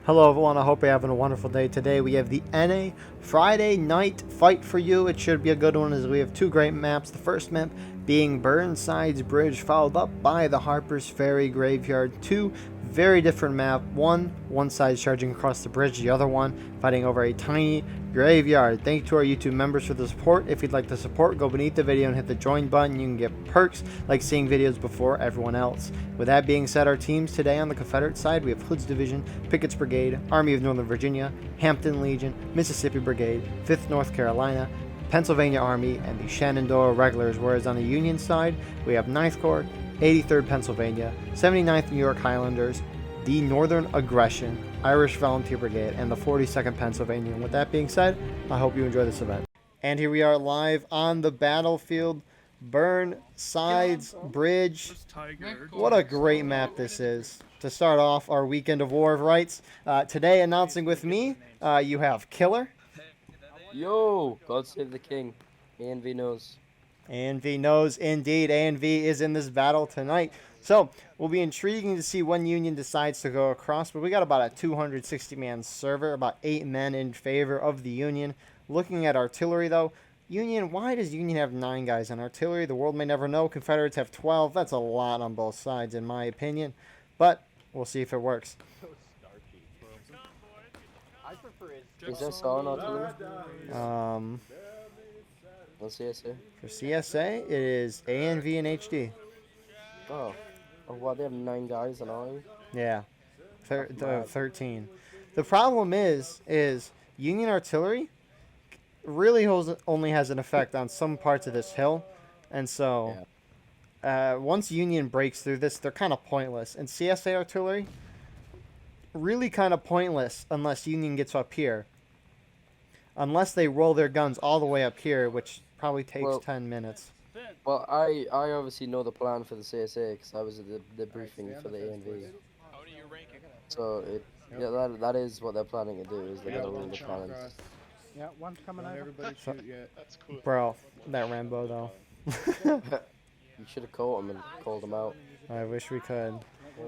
Hello everyone, I hope you're having a wonderful day. Today we have the NA Friday night fight for you. It should be a good one as we have two great maps. The first map being Burnside's Bridge, followed up by the Harper's Ferry Graveyard. Two very different map. One side charging across the bridge, the other one fighting over a tiny graveyard. Thank you to our YouTube members for the support. If you'd like to support, go beneath the video and hit the join button. You can get perks like seeing videos before everyone else. With that being said, our teams today on the Confederate side, we have Hood's Division, Pickett's Brigade, Army of Northern Virginia, Hampton Legion, Mississippi Brigade, 5th North Carolina, Pennsylvania Army, and the Shenandoah Regulars, whereas on the Union side, we have 9th Corps, 83rd Pennsylvania, 79th New York Highlanders, the Northern Aggression, Irish Volunteer Brigade, and the 42nd Pennsylvania. And with that being said, I hope you enjoy this event. And here we are live on the battlefield, Burnside's Bridge. What a great map this is to start off our weekend of War of Rights. Today announcing with me, you have Killer. Yo, God save the king. ANV knows. ANV knows indeed. ANV is in this battle tonight. So, will be intriguing to see when Union decides to go across. But we got about a 260-man server, about 8 men in favor of the Union. Looking at artillery, though, Union, why does Union have 9 guys on artillery? The world may never know. Confederates have 12. That's a lot on both sides, in my opinion. But we'll see if it works. Is that on artillery? What's CSA? For CSA, it is ANV and HD. Oh. Oh, wow, they have 9 guys on army? Yeah. 13. The problem is Union artillery really only has an effect on some parts of this hill. And so, once Union breaks through this, they're kind of pointless. And CSA artillery, really kind of pointless unless Union gets up here. Unless they roll their guns all the way up here, which probably takes 10 minutes. Well, I obviously know the plan for the CSA because I was at the briefing for the ANV. So, that is what they're planning to do, is they're going to roll the plans. Yeah, one's coming over. Everybody shoot yet. That's cool. Bro, that Rambo, though. You should have caught him and called him out. I wish we could.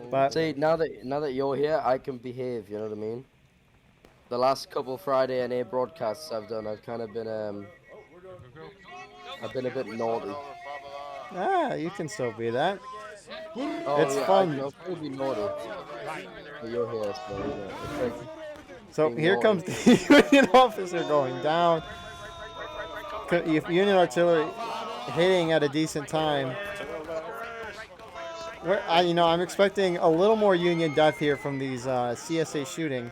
But see, now that you're here, I can behave, you know what I mean? The last couple Friday NA broadcasts I've done, I've kind of been I've been a bit naughty. Ah, you can still be that. Oh, it's fun. I'll probably be naughty. But you're here, so you know, it's like so here comes the Union officer going down. If Union artillery hitting at a decent time. I'm expecting a little more Union death here from these CSA shooting.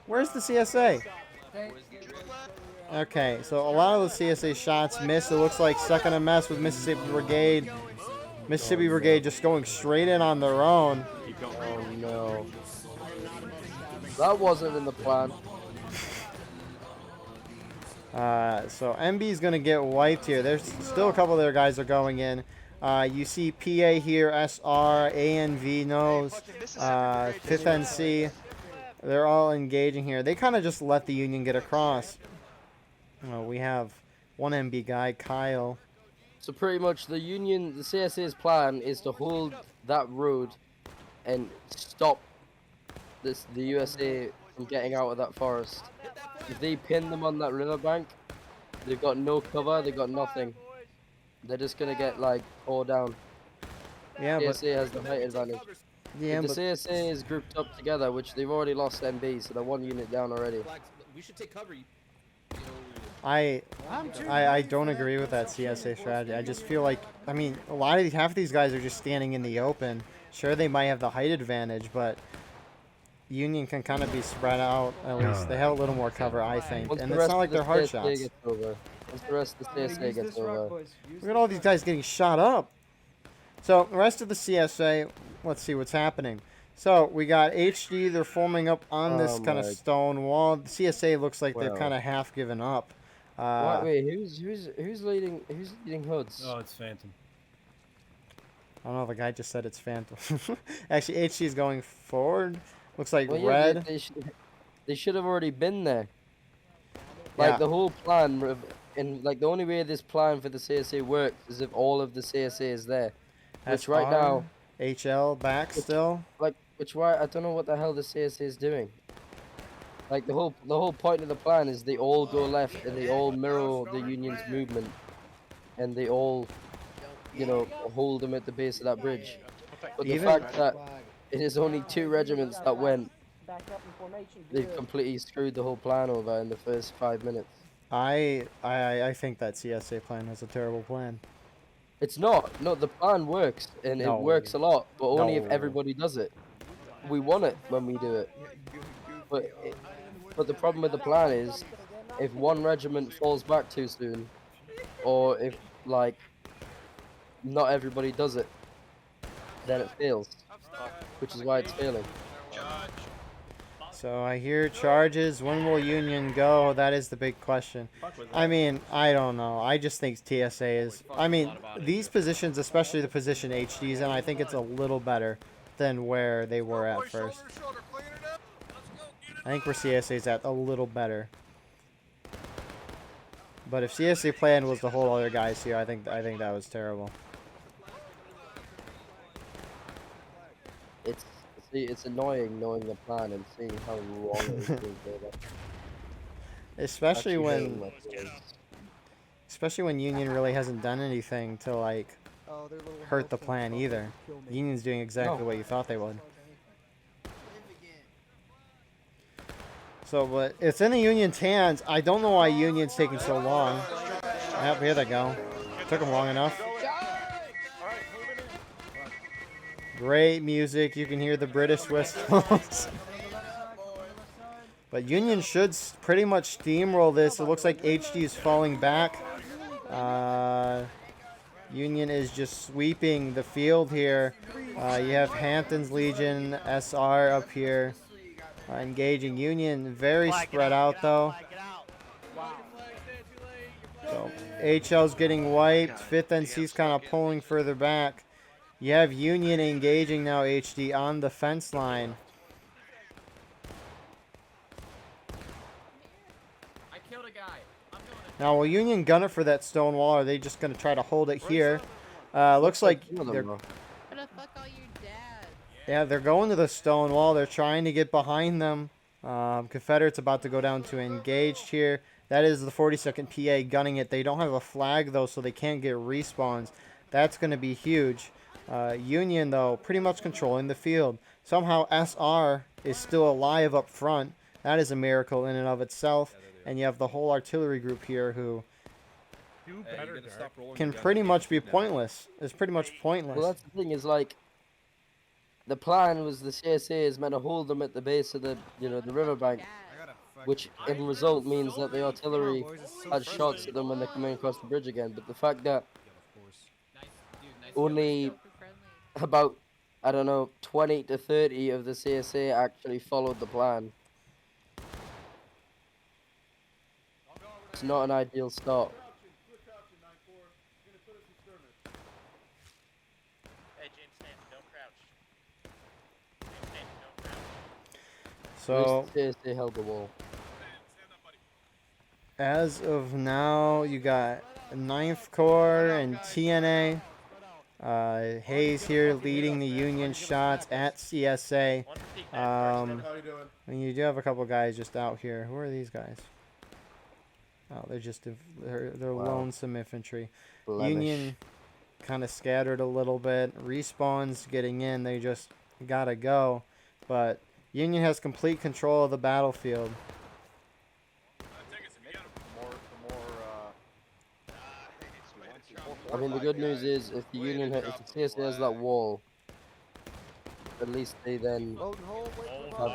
Where's the CSA? Okay, so a lot of the CSA shots missed. It looks like stuck in a mess with Mississippi Brigade. Mississippi Brigade just going straight in on their own. Oh no. That wasn't in the plan. So MB is going to get wiped here. There's still a couple of their guys are going in. You see PA here, SR, ANV knows, 5th NC. They're all engaging here. They kind of just let the Union get across. We have one MB guy, Kyle. So pretty much the CSA's plan is to hold that road and stop the USA from getting out of that forest. If they pin them on that riverbank, they've got no cover, they've got nothing. They're just gonna get like poured down. Yeah, CSA has the height advantage. Yeah, if the CSA is grouped up together, which they've already lost MB, so they're 1 unit down already. We should take cover. I don't agree with that CSA strategy. I just feel like, I mean, half of these guys are just standing in the open. Sure, they might have the height advantage, but Union can kind of be spread out. At least they have a little more cover, I think. And it's not like they're hard shots. Once the rest of the CSA gets over. Look at all these guys getting shot up. So, the rest of the CSA, let's see what's happening. So, we got HD. They're forming up on this kind of stone wall. The CSA looks like they've kind of half given up. Wait, who's leading Hoods? Oh, it's Fantom. I don't know. The guy just said it's Fantom. Actually, HD is going forward. Looks like well, red. Yeah, they should have already been there. Like the whole plan, and like the only way this plan for the CSA works is if all of the CSA is there. Which right now, HL back still. Like, which why I don't know what the hell the CSA is doing. Like the whole point of the plan is they all go left and they all mirror the Union's movement, and they all, hold them at the base of that bridge. But the Even fact that it is only 2 regiments that went, they completely screwed the whole plan over in the first 5 minutes. I think that CSA plan was a terrible plan. It's not. No, the plan works, and it No. works a lot, but only if No. everybody does it. We want it when we do it. But the problem with the plan is, if one regiment falls back too soon, or if, like, not everybody does it, then it fails, which is why it's failing. So I hear charges. When will Union go? That is the big question. I mean, I don't know. I just think TSA is... I mean, these positions, especially the position HD's in, I think it's a little better than where they were at first. I think where CSA's at a little better. But if CSA plan was to hold other guys here, I think that was terrible. It's annoying knowing the plan and seeing how wrong it is being played out. Especially when Union really hasn't done anything to like hurt the plan either. Union's doing exactly what you thought they would. So, but it's in the Union's hands. I don't know why Union's taking so long. Yep, here they go. Took them long enough. Great music. You can hear the British whistles. But Union should pretty much steamroll this. It looks like HD is falling back. Union is just sweeping the field here. You have Hampton's Legion, SR up here. Engaging Union. Very spread out, though. So HL's getting wiped. 5th NC's kind of pulling further back. You have Union engaging now, HD, on the fence line. I killed a guy. Now, will Union gun it for that stone wall, or are they just going to try to hold it here? Looks like they're... Where the fuck are your dads? Yeah, they're going to the stone wall. They're trying to get behind them. Confederate's about to go down to engaged here. That is the 42nd PA gunning it. They don't have a flag, though, so they can't get respawns. That's going to be huge. Union, though, pretty much controlling the field. Somehow SR is still alive up front. That is a miracle in and of itself. And you have the whole artillery group here who can pretty much be pointless. It's pretty much pointless. Well, that's the thing, is like, the plan was the CSA is meant to hold them at the base of the, the riverbank, which in result means that the artillery had shots at them when they're coming across the bridge again. But the fact that only about, I don't know, 20 to 30 of the CSA actually followed the plan. It's not an ideal start. Hey, James Stanton, don't crouch. James Stanton, don't crouch. So, The CSA held the wall. as of now, you got 9th Corps and TNA. Hayes here leading the Union shots at CSA. And you do have a couple guys just out here. Who are these guys? Oh, they're lonesome infantry. Blemish. Union kind of scattered a little bit. Respawns getting in. They just gotta go. But Union has complete control of the battlefield. I mean, the good news is if the Union, if the CSA has that wall, at least they then have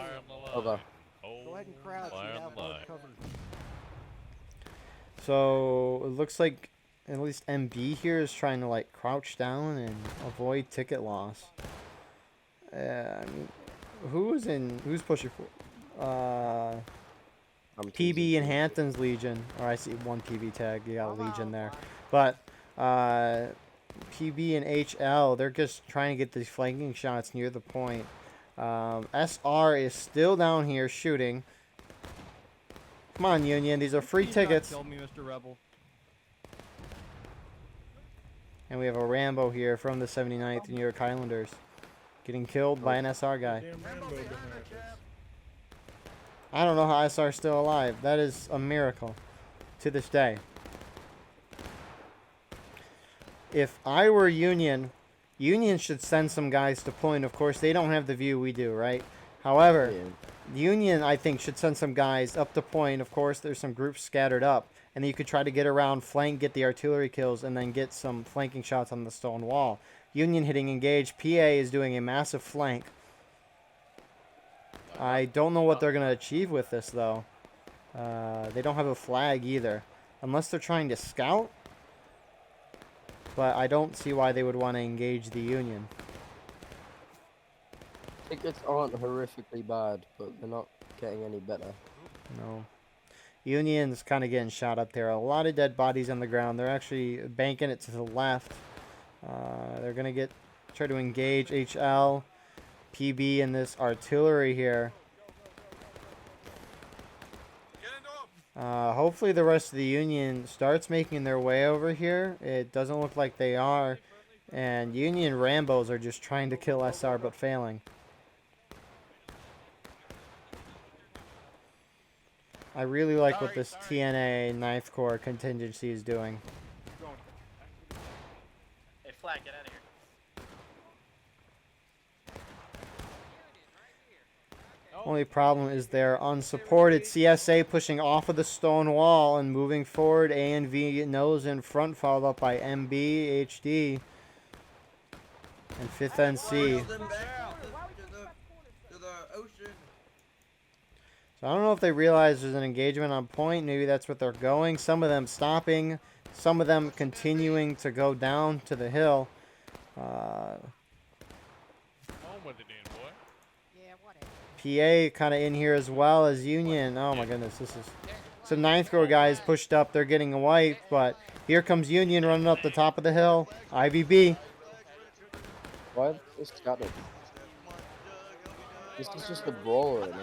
cover. Go ahead and crouch. You have hard cover. So it looks like at least MB here is trying to like crouch down and avoid ticket loss. I mean, who's pushing for? PB and Hampton's Legion. Or I see one PB tag. You got a Legion there, but PB and HL, they're just trying to get these flanking shots near the point. SR is still down here shooting. Come on, Union. These are free tickets. Kill me, Mr. Rebel. And we have a Rambo here from the 79th New York Highlanders getting killed by an SR guy. I don't know how SR is still alive. That is a miracle to this day. If I were Union, Union should send some guys to point. Of course, they don't have the view we do, right? However, Union, I think, should send some guys up to point. Of course, there's some groups scattered up. And then you could try to get around, flank, get the artillery kills, and then get some flanking shots on the stone wall. Union hitting engage. PA is doing a massive flank. I don't know what they're going to achieve with this, though. They don't have a flag either. Unless they're trying to scout. But I don't see why they would want to engage the Union. Tickets aren't horrifically bad, but they're not getting any better. No. Union's kind of getting shot up there. A lot of dead bodies on the ground. They're actually banking it to the left. They're going to try to engage HL, PB, and this artillery here. Hopefully the rest of the Union starts making their way over here. It doesn't look like they are. And Union Rambos are just trying to kill SR but failing. I really like what this TNA 9th Corps contingency is doing. Hey, Flag, get out of here. Only problem is they're unsupported. CSA pushing off of the stone wall and moving forward. A and V nose in front, followed up by MB, HD, and 5th NC. So I don't know if they realize there's an engagement on point. Maybe that's what they're going. Some of them stopping. Some of them continuing to go down to the hill. PA kind of in here as well as Union. Oh my goodness, this is some 9th Corps guys pushed up. They're getting wiped, but here comes Union running up the top of the hill. IVB. Why is scattered? This is just a brawl right now.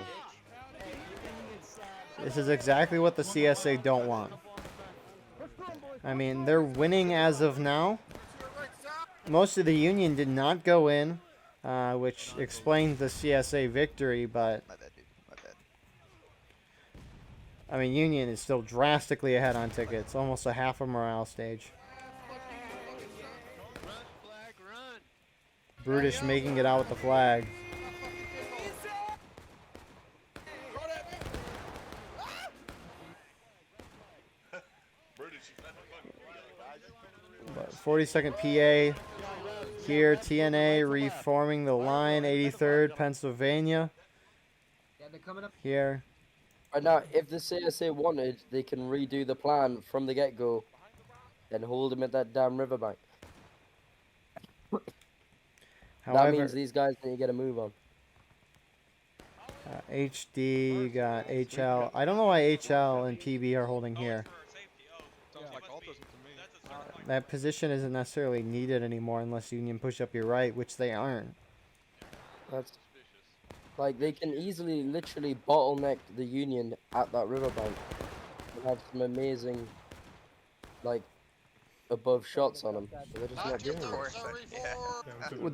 This is exactly what the CSA don't want. I mean, they're winning as of now. Most of the Union did not go in. Which explains the CSA victory, but I mean, Union is still drastically ahead on tickets, almost a half a morale stage. Brutish making it out with the flag. But 42nd PA. Here, TNA reforming the line, 83rd Pennsylvania. Here. Right now, if the CSA wanted, they can redo the plan from the get-go and hold them at that damn riverbank. However, that means these guys need to get a move on. HD, you got HL. I don't know why HL and PB are holding here. That position isn't necessarily needed anymore unless Union push up your right, which they aren't. That's like they can easily, literally bottleneck the Union at that riverbank and have some amazing, like, above shots on them. But they're just not doing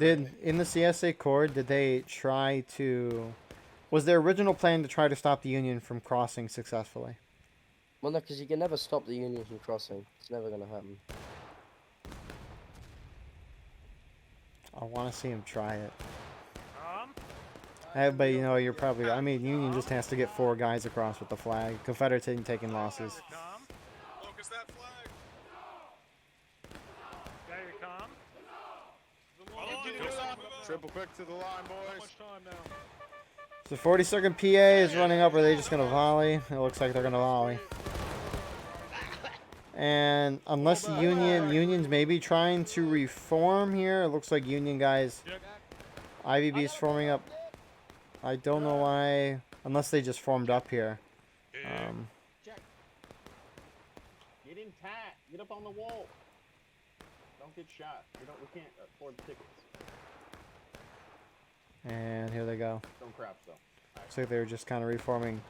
it. In the CSA Corps, did they try to? Was their original plan to try to stop the Union from crossing successfully? Well, no, because you can never stop the Union from crossing. It's never gonna happen. I want to see him try it. But you know, you're probably. I mean, Union just has to get 4 guys across with the flag. Confederate Team taking losses. Focus that flag. Triple quick to the line, boys. So 42nd PA is running up. Are they just gonna volley? It looks like they're gonna volley. And unless Union's maybe trying to reform here. It looks like Union guys. IVB's forming up. I don't know why. Unless they just formed up here. Check. Get in tight. Get up on the wall. Don't get shot. We can't afford tickets. And here they go. Don't crouch though. Looks like they're just kind of reforming.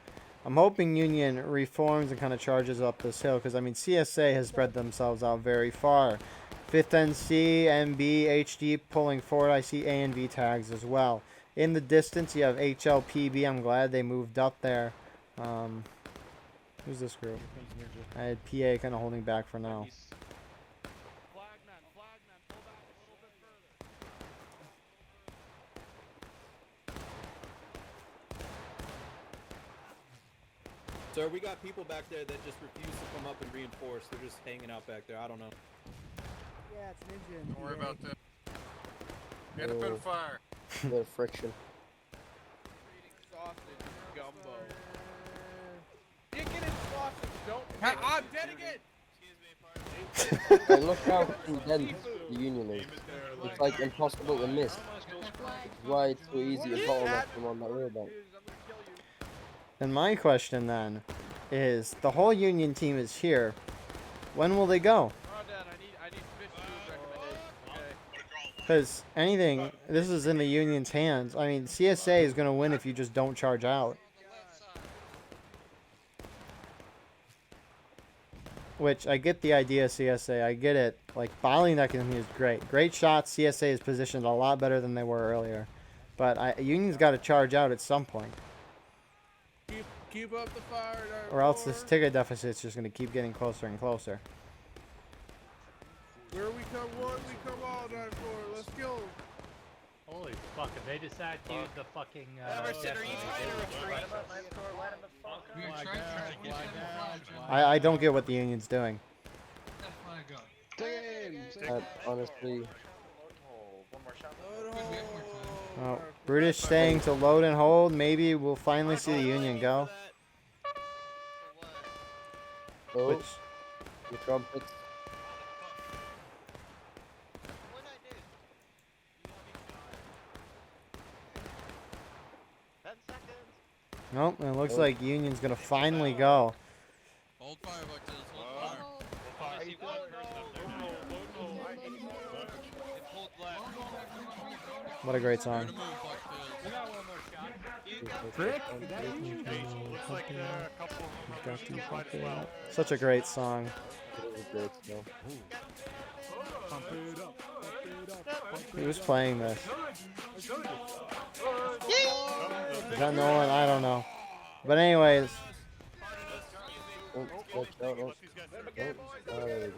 I'm hoping Union reforms and kind of charges up this hill, because I mean CSA has spread themselves out very far. 5th NC, MB, HD pulling forward. I see A and V tags as well. In the distance, you have HLPB. I'm glad they moved up there. Who's this group? I had PA kind of holding back for now. Flagman, pull back a little bit further. Sir, we got people back there that just refuse to come up and reinforce. They're just hanging out back there. I don't know. Yeah, it's Ninja. Don't worry about that. Get a bit of fire. A bit of friction. Sausage gumbo. Dick it in sausage, don't. I'm dead again. And look how condensed the Union is. It's like impossible to miss. Why it's so easy to bottleneck them on that railbank. And my question then is, the whole Union team is here. When will they go? Oh, Dad, I need fish food recommendations, okay? Because anything, this is in the Union's hands. I mean, CSA is going to win if you just don't charge out. Which, I get the idea, CSA. I get it. Like, bottlenecking is great. Great shots. CSA is positioned a lot better than they were earlier. But Union's got to charge out at some point. Keep up the fire, Or else this ticket deficit's just going to keep getting closer and closer. Where we come one, we come all, 9-4. Let's go. Holy fuck, if they decide to use the fucking, Emerson, are you trying to retreat? I don't get what the Union's doing. Honestly, Oh, British staying to load and hold. Maybe we'll finally see the Union go. oh, Which, the trumpets. nope, it looks like Union's going to finally go. Hold fire, Bucktales. Hold fire. What a great song. Such a great song. Who's playing this? Is that no one? I don't know. But anyways. Oh, watch out, oh, there we go.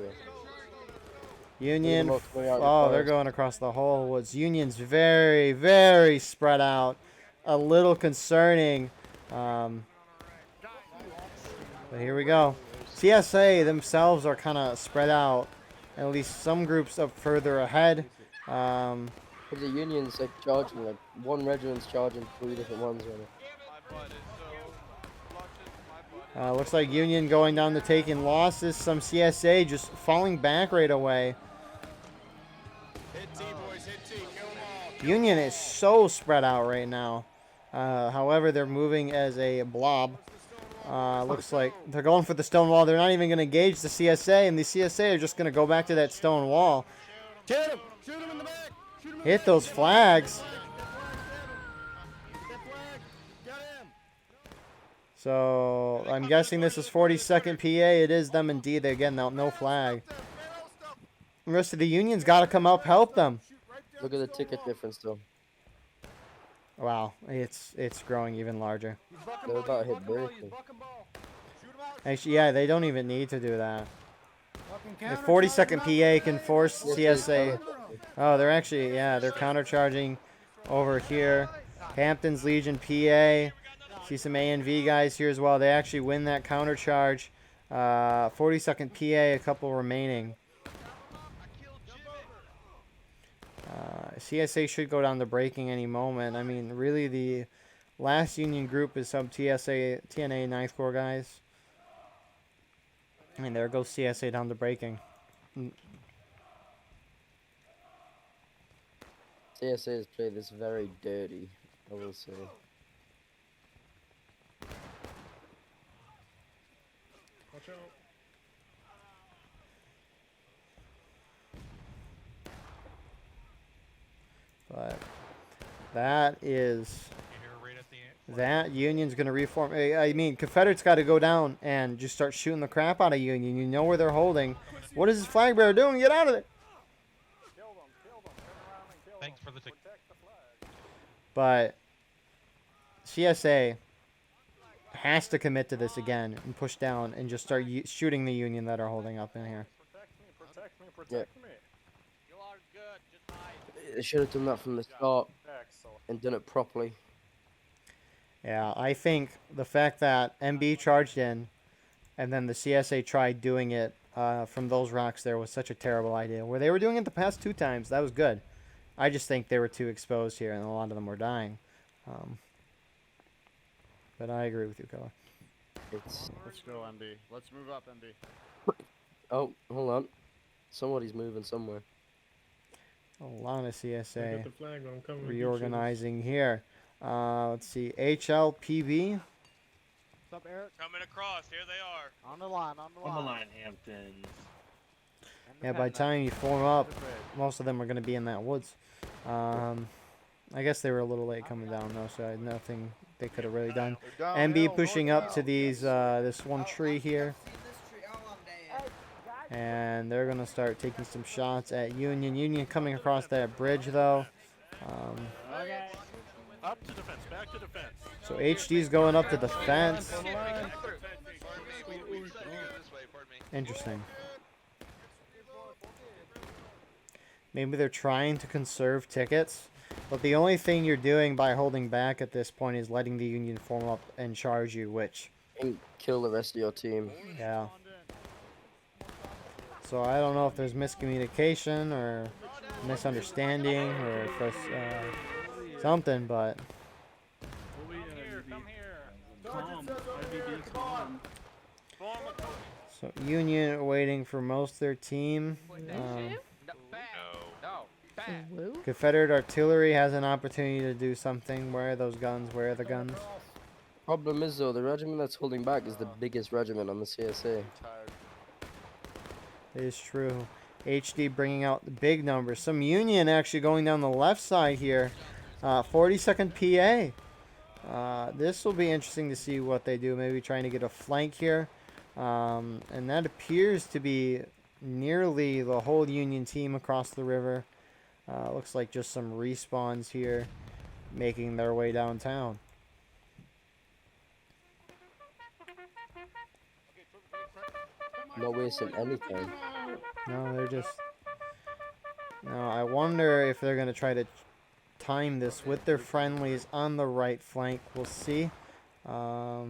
Union. Look at them all coming out Oh, the they're forest. going across the whole woods. Union's very, very spread out. A little concerning. But here we go. CSA themselves are kind of spread out. At least some groups up further ahead. But the Union's like charging, like one regiment's charging 3 different ones on it. Looks like Union going down to taking losses. Some CSA just falling back right away. Hit T, boys. Hit T. Kill them all. Union is so spread out right now. However, they're moving as a blob. Looks like they're going for the stone wall. They're not even going to engage the CSA, and the CSA are just going to go back to that stone wall. Hit him. Shoot him in the back. Shoot him in Hit those flags. that flag. Get him. So I'm guessing this is 42nd PA. It is them indeed. Again, no flag. The rest of the Union's got to come up, help them. Look at the ticket difference though. Wow, it's growing even larger. They're about to hit Burlington. Actually, yeah, they don't even need to do that. If 42nd PA can force CSA. Oh, they're actually, yeah, they're countercharging over here. Hampton's Legion PA. See some A&V guys here as well. They actually win that countercharge. 42nd PA, a couple remaining. CSA should go down to breaking any moment. I mean, really, the last Union group is some TNA 9th Corps guys. I mean, there goes CSA down to breaking. CSA has played this very dirty, I will say. Watch out. But that is... That Union's going to reform. I mean, Confederates got to go down and just start shooting the crap out of Union. You know where they're holding. What is this flag bearer doing? Get out of there. Kill them. Turn around and kill Thanks them. for the Protect the flag. But CSA has to commit to this again and push down and just start shooting the Union that are holding up in here. Protect me, protect me. You are good. Just hide. They should have done that from the start Excellent. and done it properly. Yeah, I think the fact that MB charged in and then the CSA tried doing it from those rocks there was such a terrible idea. Where they were doing it the past 2 times, that was good. I just think they were too exposed here and a lot of them were dying. But I agree with you, Keller. It's Let's go, MB. Let's move up, MB. oh, hold on. Somebody's moving somewhere. A lot of CSA the flag, I'm coming. reorganizing here. Let's see, HLPB. What's up, Eric? Coming across. Here they are. On the line, on the line. Hamptons. Yeah, by the time you form up, most of them are going to be in that woods. I guess they were a little late coming down though, so I had nothing they could have really done. MB pushing up to these this one tree here, and they're gonna start taking some shots at Union. Union coming across that bridge though. Up to defense, back to defense. So HD's going up to defense. Interesting. Maybe they're trying to conserve tickets, but the only thing you're doing by holding back at this point is letting the Union form up and charge you, which... And kill the rest of your team. Yeah. So I don't know if there's miscommunication or misunderstanding or if it's, something, but... So Union waiting for most of their team. Confederate artillery has an opportunity to do something. Where are those guns? Where are the guns? Problem is though, the regiment that's holding back is the biggest regiment on the CSA. It is true. HD bringing out the big numbers. Some Union actually going down the left side here. 42nd PA. This will be interesting to see what they do. Maybe trying to get a flank here. And that appears to be nearly the whole Union team across the river. Looks like just some respawns here making their way downtown. Not wasting any time. No, they're just... No, I wonder if they're going to try to time this with their friendlies on the right flank. We'll see. I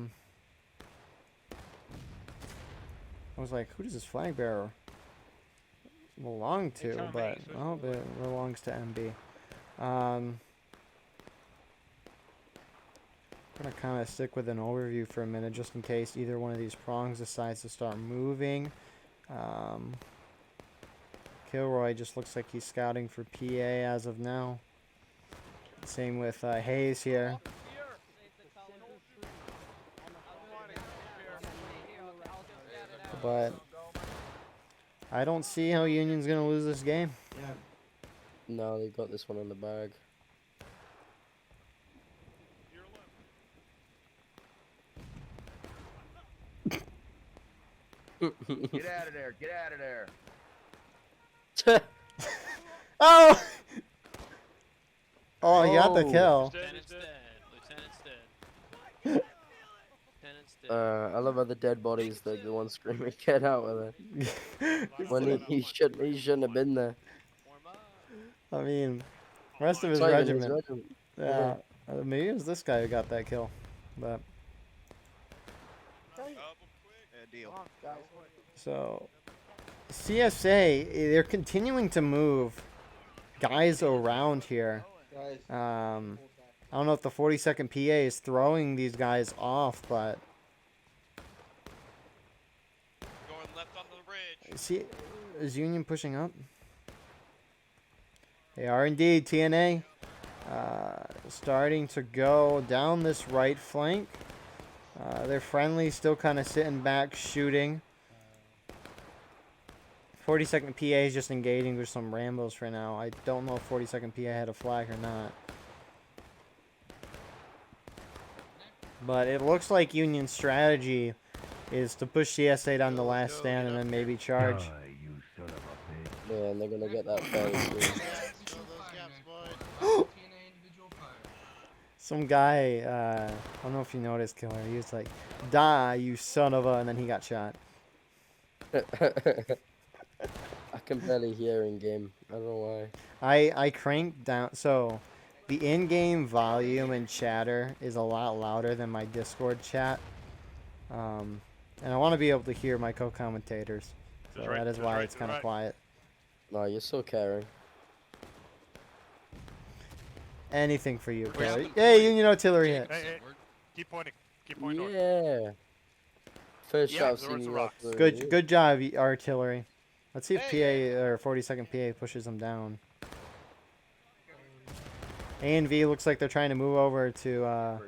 was like, who does this flag bearer belong to? But, oh, it belongs to MB. I'm going to kind of stick with an overview for a minute just in case either one of these prongs decides to start moving. Kilroy just looks like he's scouting for PA as of now. Same with Hayes here. But I don't see how Union's going to lose this game. No, they got this one in the bag. Get out of there, get out of there. Oh! Oh, he got the kill. Lieutenant's dead. Lieutenant's dead. Lieutenant's dead. I love how the dead body's the one screaming, "Get out of there!" When he shouldn't have been there. I mean, rest of his It's not even regiment. Yeah, maybe it was this guy who got that kill, but so CSA, they're continuing to move guys around here. I don't know if the 42nd PA is throwing these guys off, but Going left on the bridge. see, is Union pushing up? They are indeed. TNA starting to go down this right flank. They're friendly, still kind of sitting back, shooting. 42nd PA is just engaging with some Rambos for now. I don't know if 42nd PA had a flag or not. But it looks like Union's strategy is to push CSA down the last stand and then maybe charge. Yeah, and they're gonna get that fairly soon. Some guy, I don't know if you noticed, Killer. He was like, "Die, you son of a," and then he got shot. I can barely hear in game. I don't know why. I cranked down, so the in-game volume and chatter is a lot louder than my Discord chat, and I want to be able to hear my co-commentators, so That's right, that is that's why right, it's kind of that's quiet. No, you're so caring. Anything for you, Where's Killer. the- Hey, Union Artillery hits. Hey, keep pointing. Keep pointing north. Yeah. First Yeah, shot towards seen the you rocks. artillery. Good job, Artillery. Let's see if Hey, PA or 42nd PA pushes them down. A and V looks like they're trying to move over to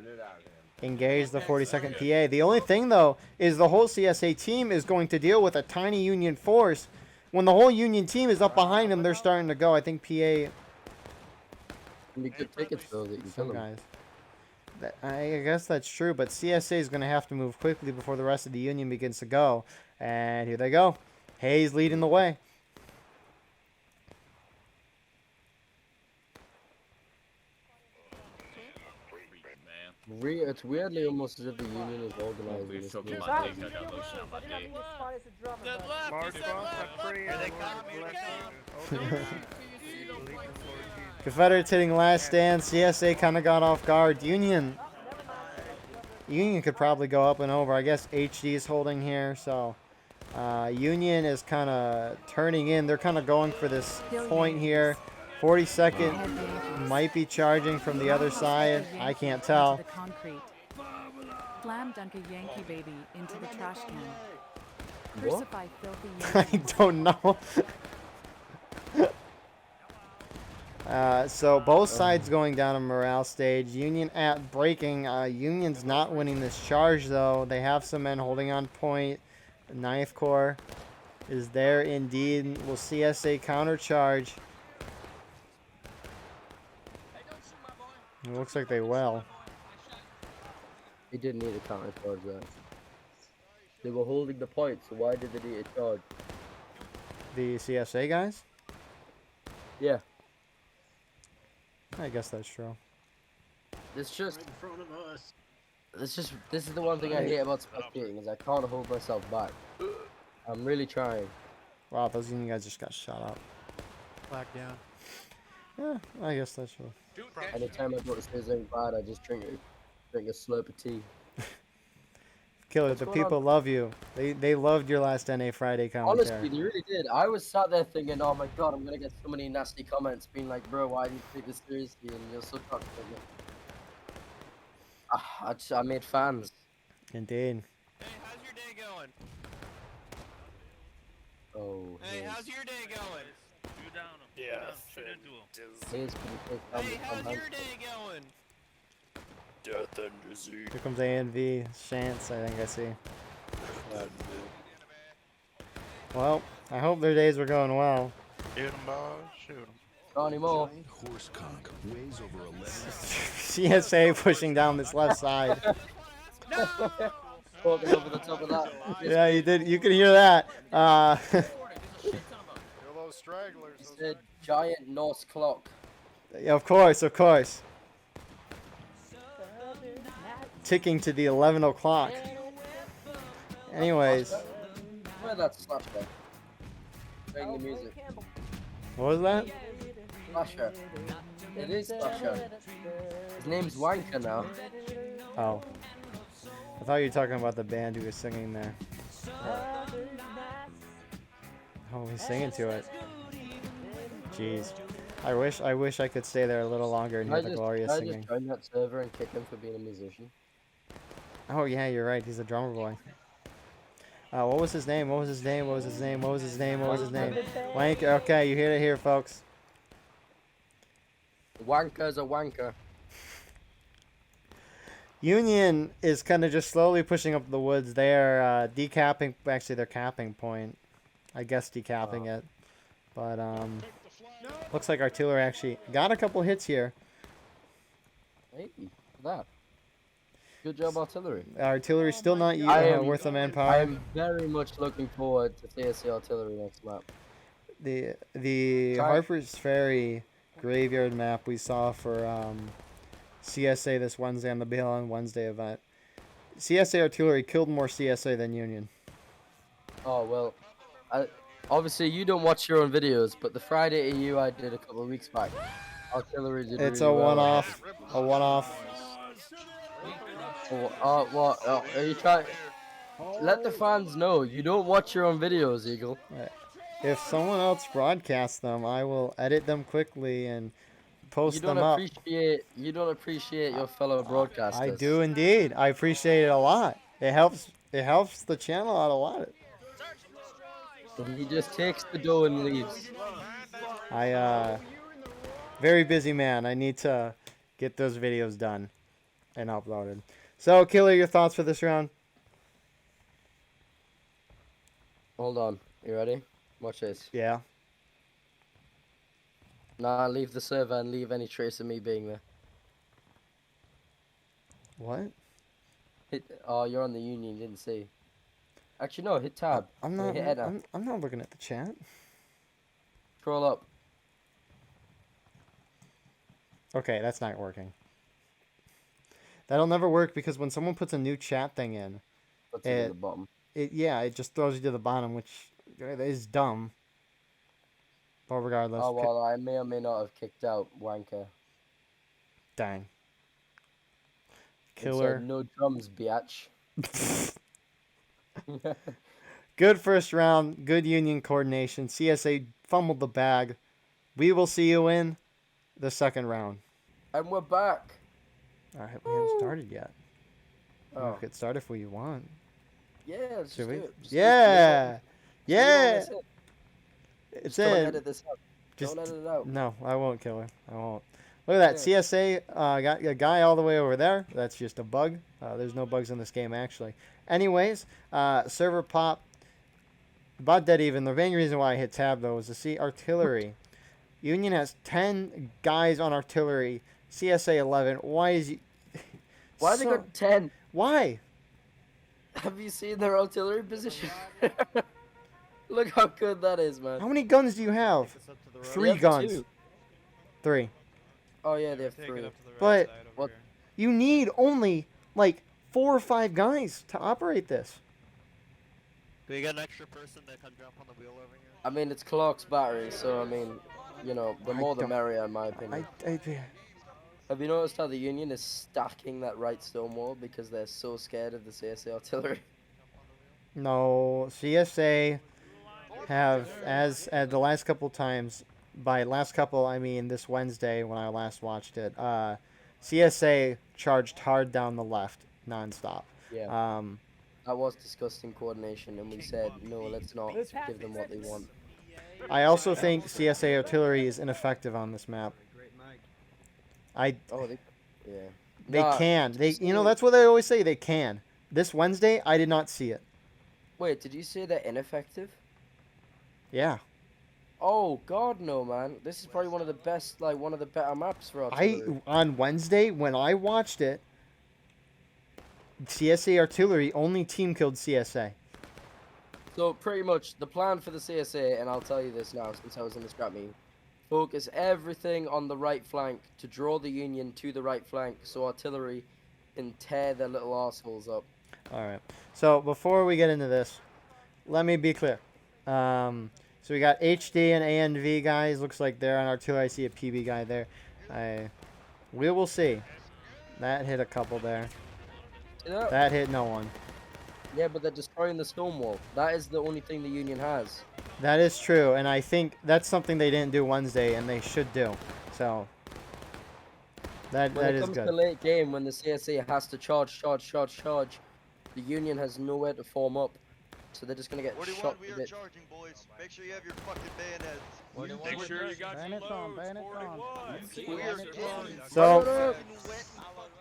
engage the 42nd PA. The only thing, though, is the whole CSA team is going to deal with a tiny Union force. When the whole Union team is up behind them, they're starting to go. I think PA... Can be good tickets though that you can kill Some them. guys. I guess that's true, but CSA is going to have to move quickly before the rest of the Union begins to go. And here they go. Hayes leading the way. It's weirdly almost as if the Union is organized. in this game. Confederates hitting last stand. CSA kind of got off guard. Union could probably go up and over. I guess HD is holding here, so Union is kind of turning in. They're kind of going for this point here. 42nd might be charging from the other side. I can't tell. Slam dunk a Yankee baby into the trash can. What? Crucify filthy I Yankees. don't know. So both sides going down a morale stage. Union at breaking. Union's not winning this charge, though. They have some men holding on point. The 9th Corps is there indeed. Will CSA countercharge? It looks like they will. They didn't need a counter charge that. They were holding the point, so why did they need a charge? The CSA guys? Yeah. I guess that's true. It's just this is the one thing I hate about spectating is I can't hold myself back. I'm really trying. Wow, those Union guys just got shot up. Black down. Yeah, I guess that's true. Anytime I go to say something bad, I just drink a slurp of tea. Killer, What's the going on? people love you. They loved your last NA Friday commentary. Honestly, they really did. I was sat there thinking, oh my god, I'm gonna get so many nasty comments being like, bro, why do you take this seriously? And you're so toxic. I made fans. Indeed. Hey, how's your day going? Oh. Hey, how's your day going? Shoot down him. Yeah. Shoot into him. Hayes, can you take down Hey, the how's Tom your Hanks? day going? Death and disease. Here comes ANV. Chance, I think I see. Well, I hope their days were going well. Shoot 'em, boys. Shoot 'em. Not anymore. Horse conch weighs over 11. CSA pushing down this left side. Walking over the top of that. Yeah, you did. You can hear that. Kill those stragglers. He said giant Norse clock. Yeah, of course, of course. Ticking to the 11 o'clock. Anyways, Where that slasher? Playing the music. what was that? Slasher. It is Slasher. His name's Wanker now. Oh. I thought you were talking about the band who was singing there. Oh, he's singing to it. Jeez. I wish I could stay there a little longer and hear the glorious I singing. just join that server and kick him for being a musician. Oh yeah, you're right. He's a drummer boy. What was his name? What was his name? What was his name? What was his name? What was his name? Wanker. Okay, you hear it here, folks. Wanker's a wanker. Union is kind of just slowly pushing up the woods. They're decapping. Actually, they're capping point. I guess decapping it. But looks like artillery actually got a couple hits here. Hey, that. Good job, artillery. Artillery still not worth the manpower. I am very much looking forward to CSC artillery next map. The Harper's Ferry graveyard map we saw for CSA this Wednesday on the Beyond Wednesday event. CSA Artillery killed more CSA than Union. Oh well, obviously you don't watch your own videos, but the Friday EU I did a couple of weeks back, Artillery did It's really a well. one-off. A one-off. What? Are you trying? Let the fans know you don't watch your own videos, Eagle. If someone else broadcasts them, I will edit them quickly and post them up. You don't appreciate your fellow broadcasters. I do indeed. I appreciate it a lot. It helps the channel out a lot. He just takes the dough and leaves. Very busy man. I need to get those videos done and uploaded. So, Killer, your thoughts for this round? Hold on. You ready? Watch this. Yeah. Nah, leave the server and leave any trace of me being there. What? Oh, you're on the Union, you didn't see. Actually, no, hit tab. I'm not. Hit enter. I'm not looking at the chat. Scroll up. Okay, that's not working. That'll never work because when someone puts a new chat thing in, What's it at the bottom? It just throws you to the bottom, which is dumb. But regardless. Oh well, I may or may not have kicked out wanker. Dang. It Killer. said, no drums, biatch. Good first round. Good Union coordination. CSA fumbled the bag. We will see you in the second round. And we're back. All right, we haven't started yet. Oh. We could start if we want. Yeah, let's Should just we? do it. Just Yeah. Yeah. It's Don't in. edit this out. Just, don't edit it out. No, I won't, Killer. I won't. Look at that. CSA got a guy all the way over there. That's just a bug. There's no bugs in this game, actually. Anyways, server pop. About dead even. The main reason why I hit tab, though, is to see artillery. Union has 10 guys on artillery. CSA 11. Why is you... Why they got 10? Why? Have you seen their artillery position? Look how good that is, man. How many guns do you have? 3 have guns. 2. 3. Oh yeah, they have 3. But what? You need only like 4 or 5 guys to operate this. Do we get an extra person that can jump on the wheel over here? I mean, it's Clark's battery, so I mean, you know, the more the merrier, in my opinion. Have you noticed how the Union is stacking that right stone wall because they're so scared of the CSA artillery? No, CSA have, as the last couple times, by last couple I mean this Wednesday when I last watched it, CSA charged hard down the left, nonstop. Yeah. That was disgusting coordination, and we said, no, let's not give them what they want. I also think CSA artillery is ineffective on this map. Yeah. They can. You know, that's what they always say. They can. This Wednesday, I did not see it. Wait, did you say they're ineffective? Yeah. Oh God, no, man! This is probably one of the best, like one of the better maps for artillery. On Wednesday when I watched it, CSA artillery only team killed CSA. So pretty much the plan for the CSA, and I'll tell you this now since I was in the scrap meeting, focus everything on the right flank to draw the Union to the right flank so artillery can tear their little arseholes up. Alright, so before we get into this, let me be clear. So we got HD and ANV guys, looks like they're on artillery. I see a PB guy there. We will see. That hit a couple there. See that? That hit no one. Yeah, but they're destroying the stone wall. That is the only thing the Union has. That is true, and I think that's something they didn't do Wednesday, and they should do. So, that is good. When it comes to late game, when the CSA has to charge, the Union has nowhere to form up. So they're just going to get shot we are charging, boys. Make sure you have your fucking bayonets. Make sure you got your loads. 41. So,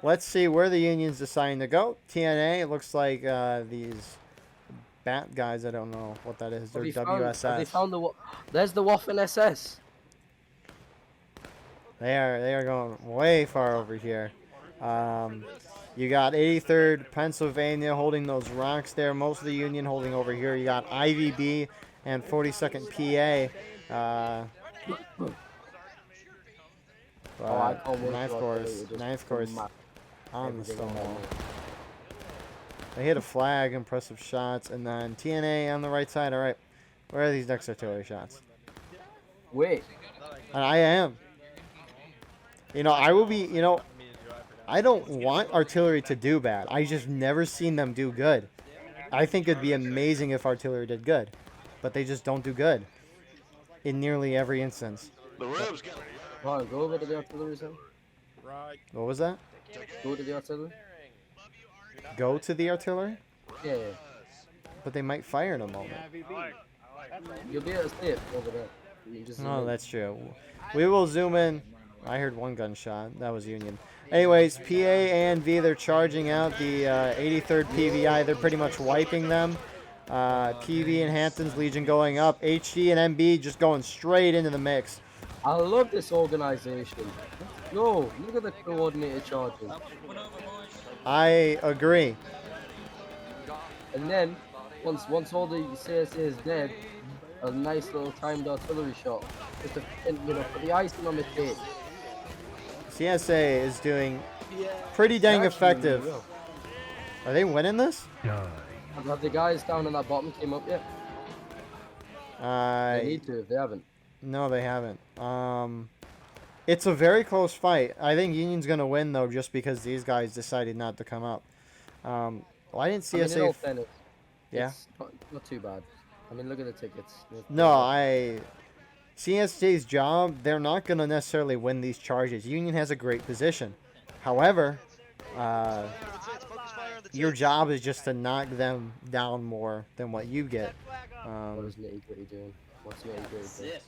let's see where the Union's deciding to go. TNA, it looks like these bat guys, I don't know what that is. They're WSS. Have they found there's the Waffen SS. They are going way far over here. You got 83rd Pennsylvania holding those rocks there. Most of the Union holding over here. You got IVB and 42nd PA. I But can't wait ninth for course, Artillery to just ninth course map on the everything on that Stonewall. map. They hit a flag, impressive shots, and then TNA on the right side. All right, where are these next artillery shots? Wait, And I am. You know, I will be. You know, I don't want artillery to do bad. I just never seen them do good. I think it'd be amazing if artillery did good, but they just don't do good in nearly every instance. The ribs got come on, go over to the artillery zone. right. What was that? Go to the artillery. Go to the artillery? Yeah, yeah. But they might fire in a moment. You'll be able to see it over there. You just zoom Oh, in. that's true. We will zoom in. I heard one gunshot. That was Union. Anyways, PA and V, they're charging out the 83rd PVI. They're pretty much wiping them. PV and Hampton's Legion going up. HG and MB just going straight into the mix. I love this organization. Yo, look at the coordinated charges. I agree. And then, once all the CSA is dead, a nice little timed artillery shot. Just to, put the icing on the cake. CSA is doing pretty dang effective. Are they winning this? Have the guys down on that bottom came up yet? They need to if they haven't. No, they haven't. It's a very close fight. I think Union's going to win, though, just because these guys decided not to come up. Why didn't CSA... in all fairness, yeah? it's not too bad. I mean, look at the tickets. No, CSJ's job, they're not going to necessarily win these charges. Union has a great position. However, your job is just to knock them down more than what you get. What is Nitty Gritty doing? What's Nitty Gritty doing?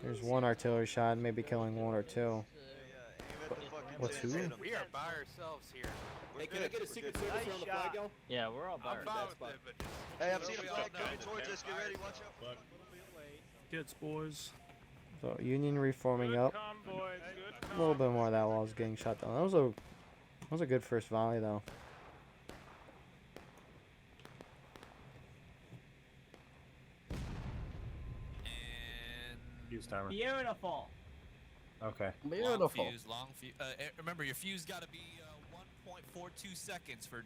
There's one artillery shot, maybe killing one or two. What's who? We are by ourselves here. Hey, can I get a secret service around the flag, y'all? Yeah, we're all by ourselves. Hey, I'm seeing a flag coming towards us. Get ready. Watch out. Kids, boys. So Union reforming up. A little bit more of that while I was getting shot down. That was a good first volley though. Fuse timer. Beautiful. Okay. Beautiful. Long fuse. Remember, your fuse got to be 1.42 seconds for.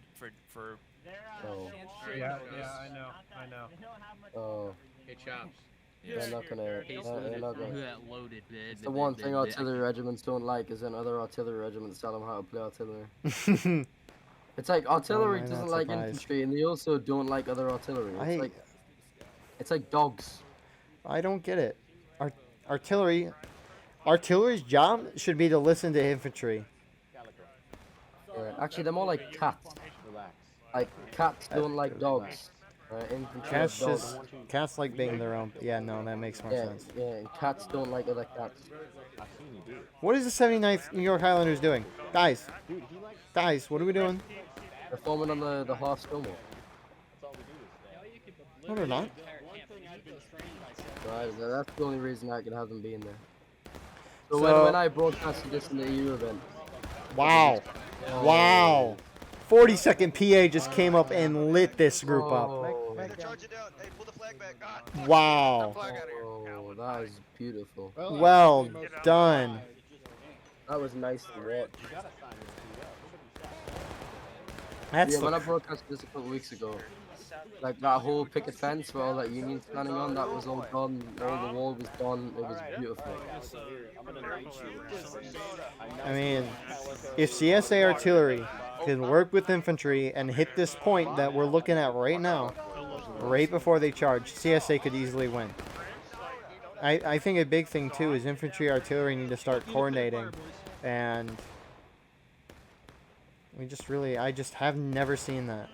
Oh. Yeah, I know. Oh. Hey, Chops. They're not gonna. They're not gonna. That loaded bid. The one thing artillery regiments don't like is when other artillery regiments tell them how to play artillery. It's like artillery I'm doesn't not like surprised. infantry, and they also don't like other artillery. It's like dogs. I don't get it. Artillery's job should be to listen to infantry. Yeah. Actually, they're more like cats. Like cats don't like dogs. Infantry Cats like dogs. cats like being their own. Yeah, no, that makes more sense. Yeah, and cats don't like other cats. What is the 79th New York Highlanders doing? Guys, what are we doing? They're forming on the half Stonewall. No, they're not. Right, that's the only reason I can have them being there. So when I broadcasted this in the EU event. Wow. Wow. 42nd PA just came up and lit this group up. Wow. Oh, that is beautiful. Well done. That was nice to watch. That's When I broadcasted this a couple weeks ago, like that whole picket fence where all that Union's standing on, that was all done. All the wall was done. It was beautiful. I mean, if CSA artillery can work with infantry and hit this point that we're looking at right now, right before they charge, CSA could easily win. I think a big thing too is infantry artillery need to start coordinating, and I just have never seen that.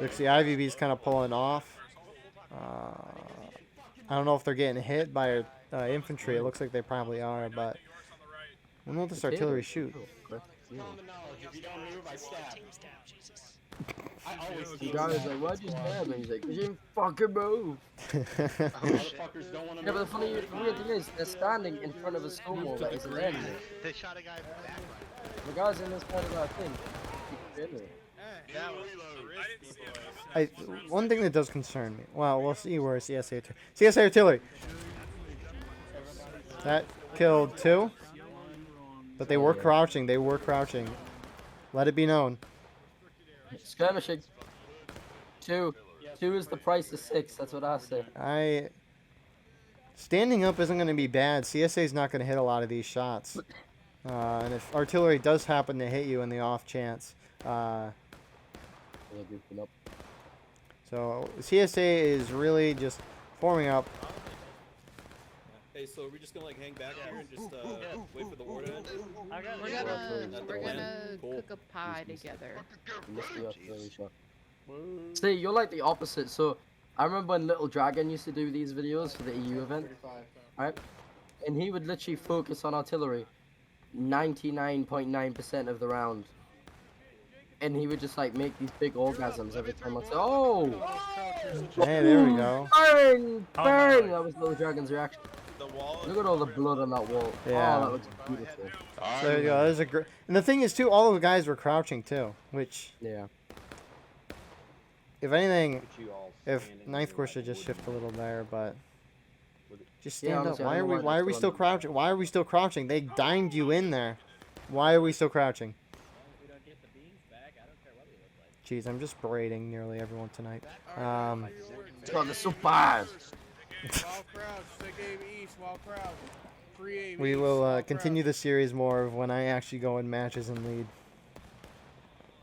Looks the IVB's kind of pulling off. I don't know if they're getting hit by infantry. It looks like they probably are, but when will this artillery shoot? The guy was like, why'd you stab me? He's like, 'cause you didn't fucking move. Yeah, but the weird thing is, they're standing in front of a Stonewall that isn't there anymore. They shot a guy back. The guy's in this part of that thing. One thing that does concern me. Well, we'll see where CSA artillery. That killed 2. But they were crouching. They were crouching. Let it be known. Skirmishing. 2. 2 is the price of 6. That's what I say. Standing up isn't going to be bad. CSA is not going to hit a lot of these shots. And if artillery does happen to hit you in the off chance. So CSA is really just forming up. Hey, so are we just gonna like hang back here and just wait for the war to end? We're gonna cook a pie together. See, you're like the opposite. So I remember when Little Dragon used to do these videos for the EU event, right? And he would literally focus on artillery 99.9% of the round. And he would just like make these big orgasms every time I say, "Oh!" Hey, there we go. Bang! Bang! That was Little Dragon's reaction. Look at all the blood on that wall. Yeah. Oh, that looks beautiful. So there you go. There's a and the thing is too, all of the guys were crouching too, which if anything, if Ninth Corps should just shift a little there, but just stand up. Why are we still crouching? Why are we still crouching? They dimed you in there. Why are we still crouching? Jeez, I'm just berating nearly everyone tonight. God, they're so bad. We will continue the series more of when I actually go in matches and lead.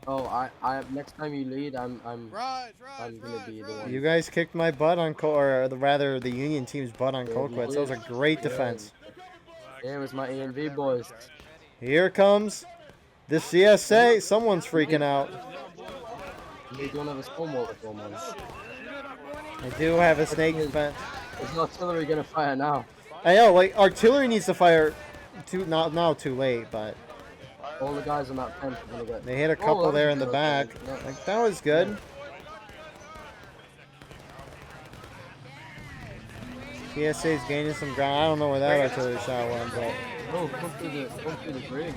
Oh, I next time you lead, I'm gonna be the one. You guys kicked my butt on rather the Union team's butt on Colquitt. That was a great defense. Yeah, it was my A&V boys. Here comes the CSA. Someone's freaking out. They don't have a stormwater form on. I do have a snake defense. Is artillery gonna fire now? I know, like artillery needs to fire. Not now, too late, but all the guys on that fence are gonna get. They hit a couple there in the back. Like that was good. PSA's gaining some ground. I don't know where that artillery shot went, but. Oh, come through the bridge.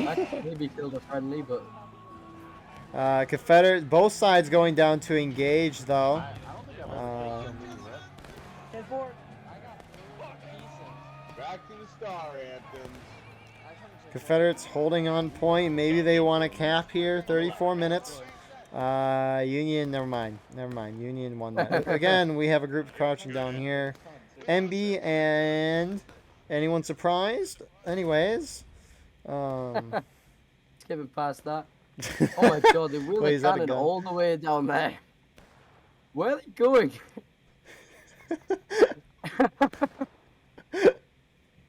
I could maybe killed a friendly, but. Confederate, both sides going down to engage though. Back to the star anthem. Confederates holding on point. Maybe they want to cap here. 34 minutes. Union, never mind. Union won that. Again, we have a group crouching down here. MB and anyone surprised? Anyways. Skipping past that. Oh my god, they wheeled the cannon all the way down there. Where are they going?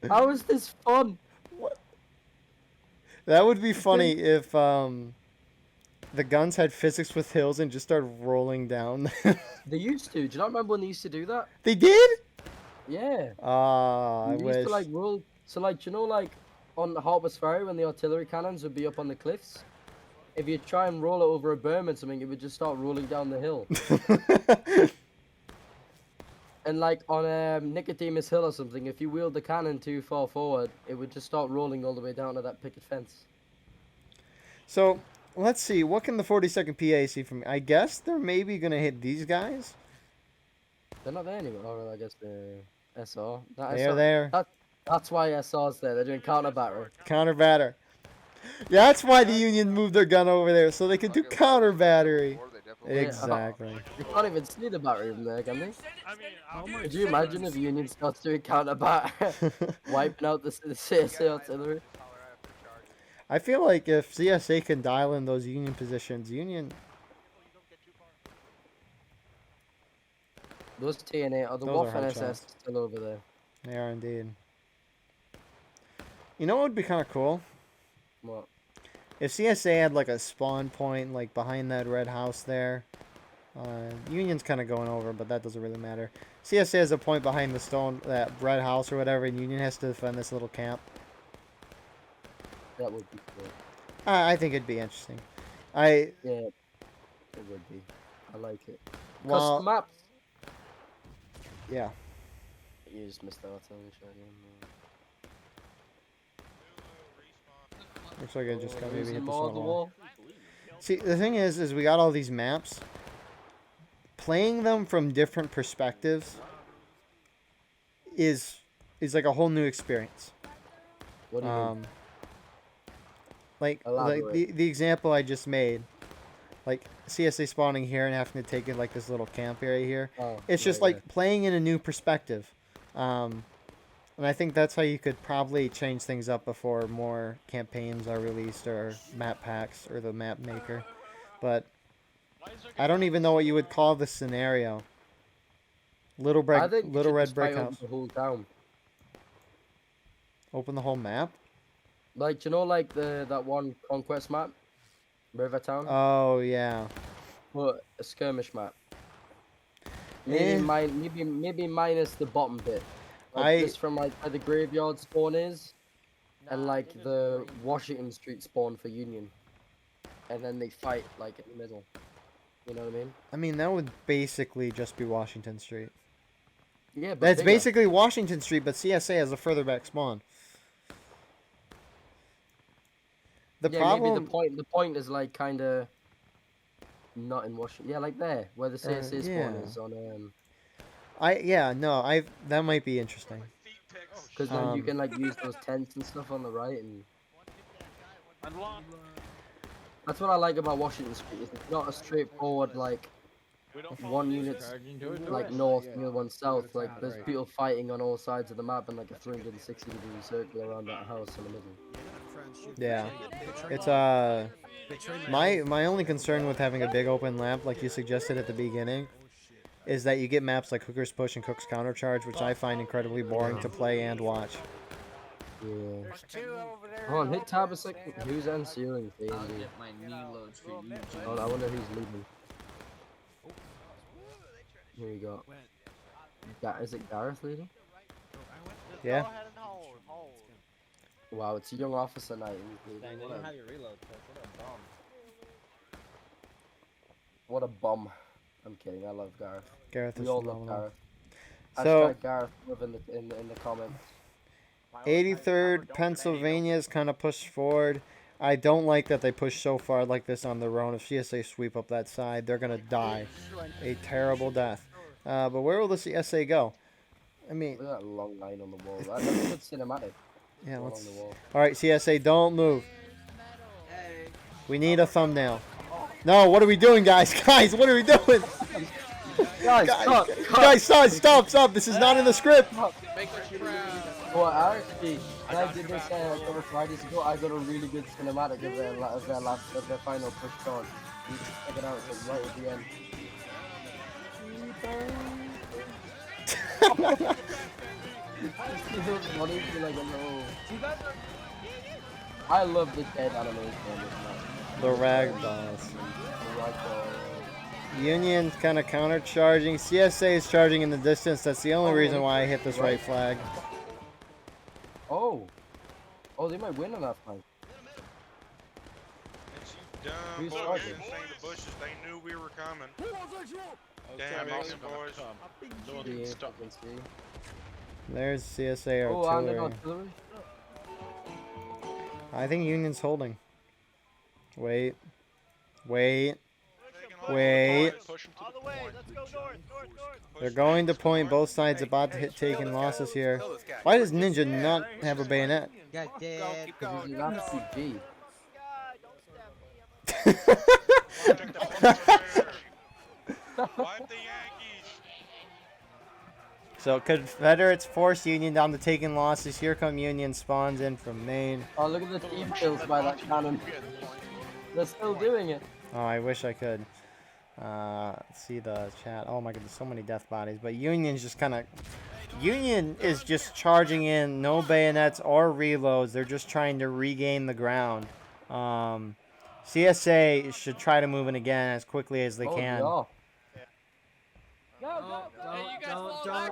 How is this fun? What? That would be funny if the guns had physics with hills and just started rolling down. They used to. Do you not remember when they used to do that? They did? Yeah. I wish. Used to like roll. So like, you know, like on the HARPERSFERRY when the artillery cannons would be up on the cliffs. If you try and roll it over a berm or something, it would just start rolling down the hill. And like on Nicodemus Hill or something, if you wheeled the cannon too far forward, it would just start rolling all the way down to that picket fence. So, let's see. What can the 42nd PA see from me? I guess they're maybe going to hit these guys. They're not there anymore. Oh, I guess they're SR. They're there. That's why SR's there. They're doing counter-battery. Counter-batter. Yeah, that's why the Union moved their gun over there, so they could do counter-battery. Exactly. You can't even see the battery from there, can they? Could you imagine if Union starts doing counter-battery? Wiping out the CSA artillery? I feel like if CSA can dial in those Union positions, Those TNA are the Waffen SS still over there. They are indeed. You know what would be kind of cool? What? If CSA had like a spawn point like behind that red house there. Union's kind of going over, but that doesn't really matter. CSA has a point behind that red house or whatever, and Union has to defend this little camp. That would be cool. I think it'd be interesting. Yeah, it would be. I like it. Custom maps. Yeah. You just missed out on the Looks like I just got maybe hit this wall. See, the thing is we got all these maps. Playing them from different perspectives is like a whole new experience. What do you mean? Like Elaborate. the example I just made, like CSA spawning here and having to take in like this little camp area here. Oh, It's just right, like playing in a new perspective. And I think that's how you could probably change things up before more campaigns are released or map packs or the map maker. But I don't even know what you would call this scenario. Little I think you Little should Red just Brick fight over House. the whole town. Open the whole map? Like, you know, like that one conquest map, Rivertown. Oh yeah. But a skirmish map. Eh. Maybe minus the bottom bit. Like just from like where the graveyard spawn is, and like the Washington Street spawn for Union, and then they fight like in the middle. You know what I mean? I mean that would basically just be Washington Street. Yeah, but That's bigger. basically Washington Street, but CSA has a further back spawn. The problem. Maybe the point is like kind of not in Washington. Yeah, like there where the CSA spawn is on That might be interesting. Because then you can like use those tents and stuff on the right, and that's what I like about Washington Street. It's not a straightforward like one unit's like north and the other one south. Like there's people fighting on all sides of the map and like a 360-degree circle around that house in the middle. Yeah, it's my only concern with having a big open map like you suggested at the beginning is that you get maps like Hooker's Push and Cook's Countercharge, which I find incredibly boring to play and watch. Yeah. Hold on, hit tab a second. Who's NCing? Oh, I wonder who's leading. Here we go. Is it Gareth leading? Yeah. Wow, it's a young officer night. What a bum. I'm kidding. I love Gareth. Gareth we is all love phenomenal. Hashtag So Gareth in the comments. 83rd Pennsylvania is kind of pushed forward. I don't like that they push so far like this on their own. If CSA sweep up that side, they're gonna die a terrible death. But where will the CSA go? I mean, look at that long line on the wall. That's a good cinematic. Yeah, let's. All right, CSA, don't move. We need a thumbnail. No, what are we doing, guys? Guys, what are we doing? Guys, stop! This is not in the script. Well, actually, when I did this a couple of Fridays ago, I got a really good cinematic of their final push on. You can check it out. It's right at the end. I love the dead animation on this map. The ragdolls. Union's kind of counter-charging. CSA is charging in the distance. That's the only reason why I hit this right flag. Oh, they might win on that flank. Dumb boys didn't see the bushes. They knew we were coming. Damn awesome boys. There's CSA artillery. I think Union's holding. Wait. They're going to point. Both sides about to hit taking losses here. Why does Ninja not have a bayonet? Because he's an RPG. So Confederates force Union down to taking losses. Here come Union, spawns in from Maine. Oh, look at the team kills by that cannon. They're still doing it. Oh, I wish I could. See the chat. Oh my goodness, so many death bodies. But Union's just kind of... Union is just charging in, no bayonets or reloads. They're just trying to regain the ground. CSA should try to move in again as quickly as they can. No.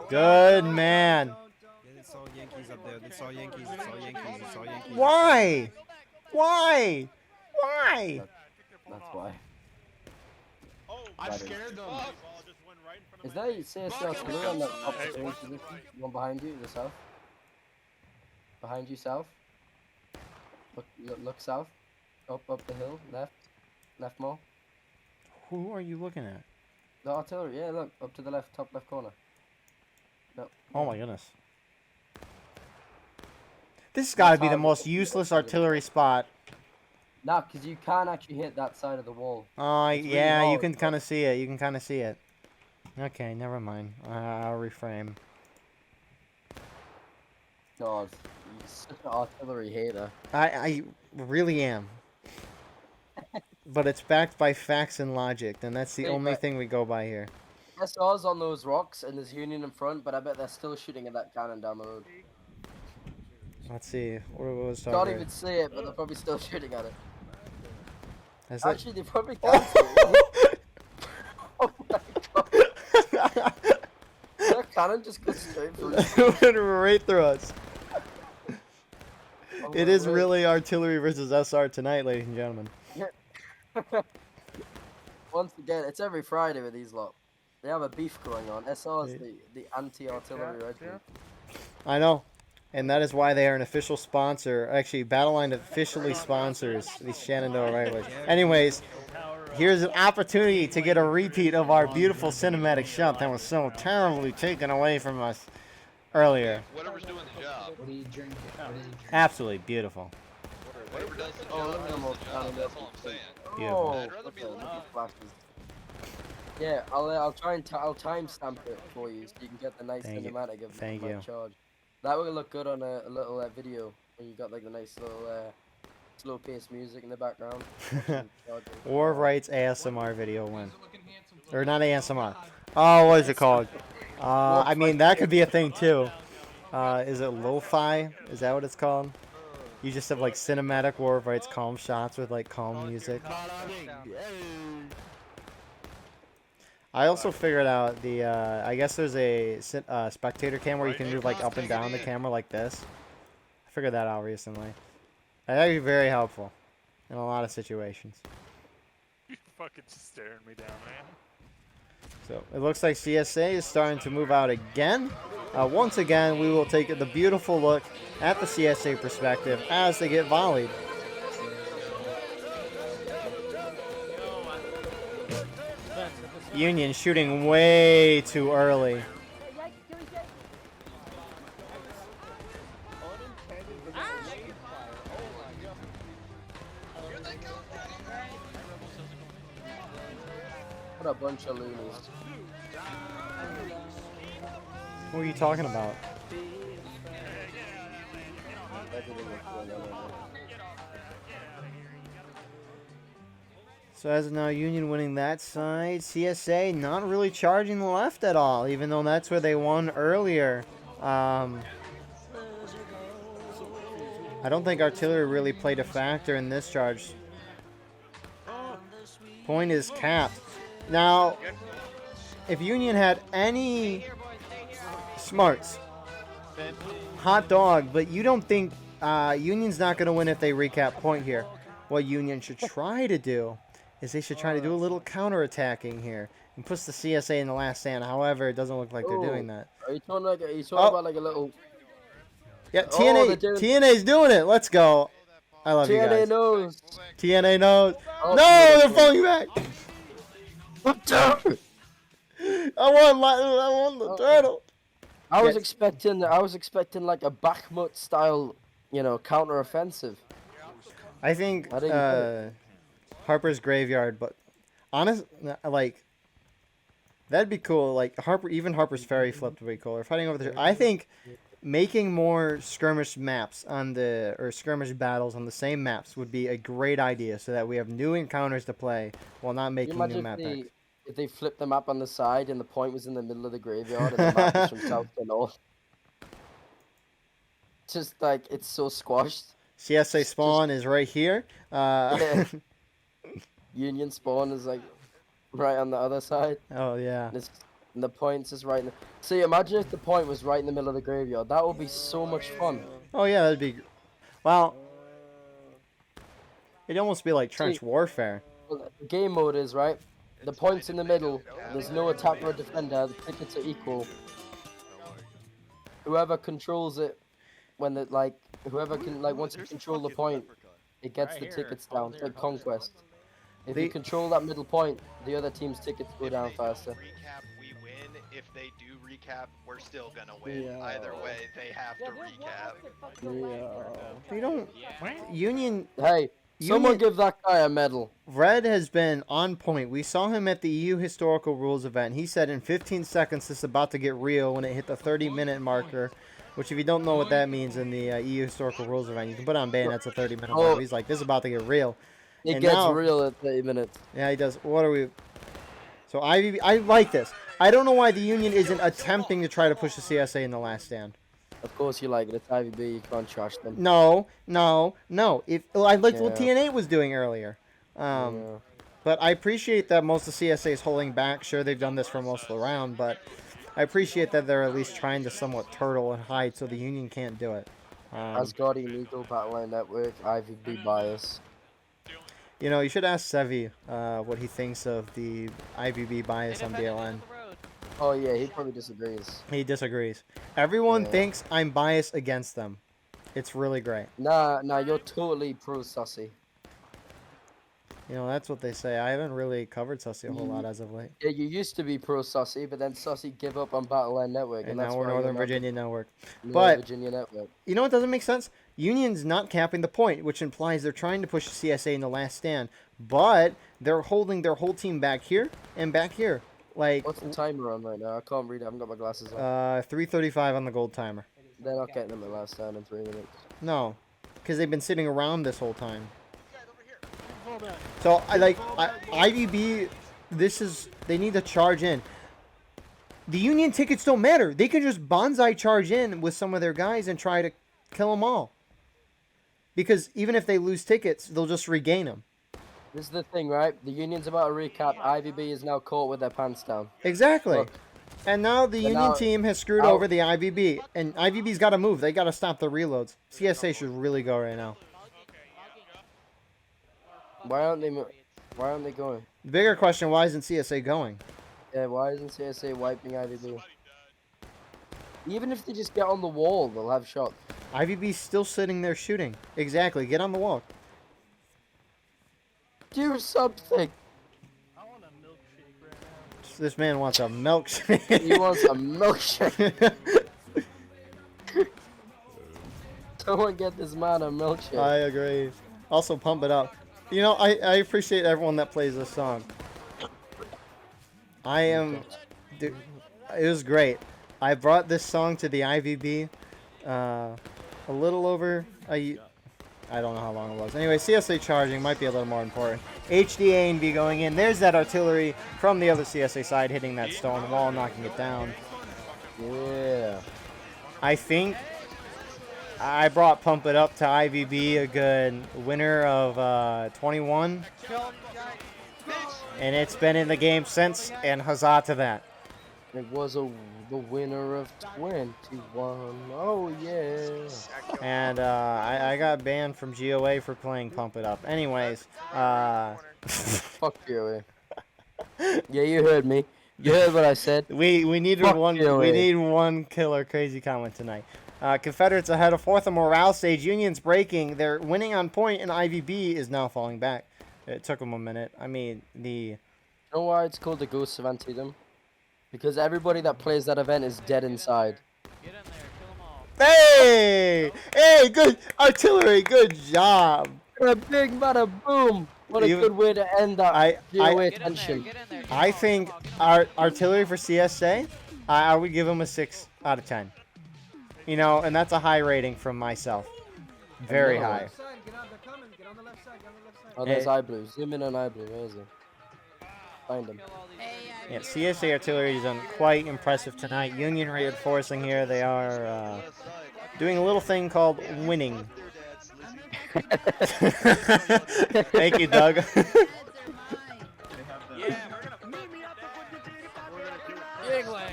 Good man. It's all Yankees up there. It's all Yankees. It's all Yankees. It's all Yankees. Why? That's why. I scared them. Is that CSA artillery on that opposite position? One behind you, the south. Behind you, south. Look south. Up the hill, left more. Who are you looking at? The artillery, yeah, look, up to the left, top left corner. No. Oh my goodness. This has got to be the most useless artillery spot. Nah, because you can't actually hit that side of the wall. Yeah, you can kind of see it. You can kind of see it. Okay, never mind. I'll reframe. God, you're such an artillery hater. I really am. But it's backed by facts and logic, and that's the only thing we go by here. SR's on those rocks, and there's Union in front, but I bet they're still shooting at that cannon down the road. Let's see. What was Can't even see it, but they're probably still shooting at it. Is Actually, they probably can't see it. Oh my god. That cannon just goes straight through. It went right through us. It is really artillery versus SR tonight, ladies and gentlemen. Once again, it's every Friday with these lot. They have a beef going on. SR is the anti-artillery regiment. I know. And that is why they are an official sponsor. Actually, Battleline officially sponsors the Shenandoah Rifles. Anyways, here's an opportunity to get a repeat of our beautiful cinematic shot that was so terribly taken away from us earlier. Whatever's doing the job. What are you drinking? Absolutely beautiful. Whatever does the job, that's all I'm saying. Beautiful. I'd rather be Yeah, I'll try and I'll timestamp it for you so you can get the nice cinematic of my charge. That will look good on a little video when you got like the nice little slow-paced music in the background. War Rights ASMR video win. Or not ASMR. Oh, what is it called? I mean, that could be a thing too. Is it lo-fi? Is that what it's called? You just have like cinematic War of Rights calm shots with like calm music. I also figured out the, I guess there's a spectator cam where you can move like up and down the camera like this. I figured that out recently. That would be very helpful in a lot of situations. You're fucking staring me down, man. So it looks like CSA is starting to move out again. Once again, we will take the beautiful look at the CSA perspective as they get volleyed. Union shooting way too early. What a bunch of loonies. What are you talking about? So as of now, Union winning that side. CSA not really charging the left at all, even though that's where they won earlier. I don't think artillery really played a factor in this charge. Point is capped. Now, if Union had any smarts, hot dog, but you don't think Union's not going to win if they recap point here. What Union should try to do is they should try to do a little counterattacking here and push the CSA in the last stand. However, it doesn't look like they're doing that. Are you talking about like a little... Yeah, TNA's doing it. Let's go. I love you guys. TNA knows. TNA knows. Oh, no, they're falling back. I won the turtle. I was expecting like a Bakhmut style, you know, counter offensive. I think Harper's Graveyard, but honest, like that'd be cool. Like even Harper's Ferry flipped would be cool. Or fighting over there. I think making more skirmish maps or skirmish battles on the same maps would be a great idea, so that we have new encounters to play while not making new map packs. If they flipped the map on the side and the point was in the middle of the graveyard and the map was from south to north. Just like, it's so squashed. CSA spawn is right here. Yeah. Union spawn is like right on the other side. Oh, yeah. And the point's is right in the... See, imagine if the point was right in the middle of the graveyard. That would be so much fun. Oh, yeah, that'd be... Well, it'd almost be like trench warfare. Well, the game mode is, right? The point's in the middle. There's no attacker or defender. The tickets are equal. Whoever controls it, whoever can, once you control the point, it gets the tickets down. It's like Conquest. If you control that middle point, the other team's tickets go down faster. Recap, we win. if they do recap, we're still gonna win. Yeah. Either way, they have to recap. Yeah. They don't. Union. Hey, someone give that guy a medal. Red has been on point. We saw him at the EU Historical Rules event. He said in 15 seconds this is about to get real when it hit the 30-minute marker, which if you don't know what that means in the EU Historical Rules event, you can put on bayonets a 30-minute marker. He's like, this is about to get real. It And gets now, real at 30 minutes. Yeah, he does. What are we? So I like this. I don't know why the Union isn't attempting to try to push the CSA in the last stand. Of course you like it. It's IVB. You can't trash them. No. If I liked what Yeah. TNA was doing earlier. But I appreciate that most of CSA is holding back. Sure, they've done this for most of the round, but I appreciate that they're at least trying to somewhat turtle and hide so the Union can't do it. Asgardian Eagle, Battleline Network, IVB bias. You know, you should ask Sevi what he thinks of the IVB bias on DLN. Oh yeah, he probably disagrees. He disagrees. Everyone Yeah. thinks I'm biased against them. It's really great. Nah, you're totally pro Sussy. You know, that's what they say. I haven't really covered Sussy a whole lot as of late. Yeah, you used to be pro Sussy, but then Sussy give up on Battleline Network, And that's now we're why Northern you're not Virginia Network. Northern But Virginia Network. you know what doesn't make sense? Union's not capping the point, which implies they're trying to push the CSA in the last stand. But they're holding their whole team back here and back here. Like, What's the timer on right now? I can't read it. I haven't got my glasses on. 3:35 on the gold timer. They're not getting them at last stand in 3 minutes. No, because they've been sitting around this whole time. So IVB. They need to charge in. The Union tickets don't matter. They can just bonsai charge in with some of their guys and try to kill them all. Because even if they lose tickets, they'll just regain them. This is the thing, right? The Union's about to recap. IVB is now caught with their pants down. Exactly. Look. And now the And Union now- team has screwed over the IVB. And IVB's got to move. They got to stop the reloads. CSA should really go right now. Why aren't they going? The bigger question, why isn't CSA going? Yeah, why isn't CSA wiping IVB? Even if they just get on the wall, they'll have shots. IVB's still sitting there shooting. Exactly. Get on the wall. Do something. This man wants a milkshake. He wants a milkshake. Someone get this man a milkshake. I agree. Also, pump it up. You know, I appreciate everyone that plays this song. Dude, it was great. I brought this song to the IVB a little over I don't know how long it was. Anyway, CSA charging might be a little more important. HDA and B going in. There's that artillery from the other CSA side hitting that stone wall, knocking it down. Yeah. I think I brought Pump It Up to IVB, a good winner of 21. And it's been in the game since, and huzzah to that. It was the winner of 21. Oh, yeah. And I got banned from GOA for playing Pump It Up. Anyways, Fuck GOA. Yeah, you heard me. You heard what I said. We needed Fuck one. GOA. We need one killer crazy comment tonight. Confederates ahead of fourth on morale stage. Union's breaking. They're winning on point, and IVB is now falling back. It took them a minute. I mean, You know why it's called the Ghosts of Antietam? Because everybody that plays that event is dead inside. Hey, good artillery, good job. A big bada boom. What a good way to end that GOA tension. I think our artillery for CSA, I would give them a 6 out of 10. You know, and that's a high rating from myself. Very high. Oh, there's iBlue. Zoom in on iBlue. Where is he? Find him. Yeah, CSA artillery is quite impressive tonight. Union reinforcing here. They are doing a little thing called winning. Thank you, Doug.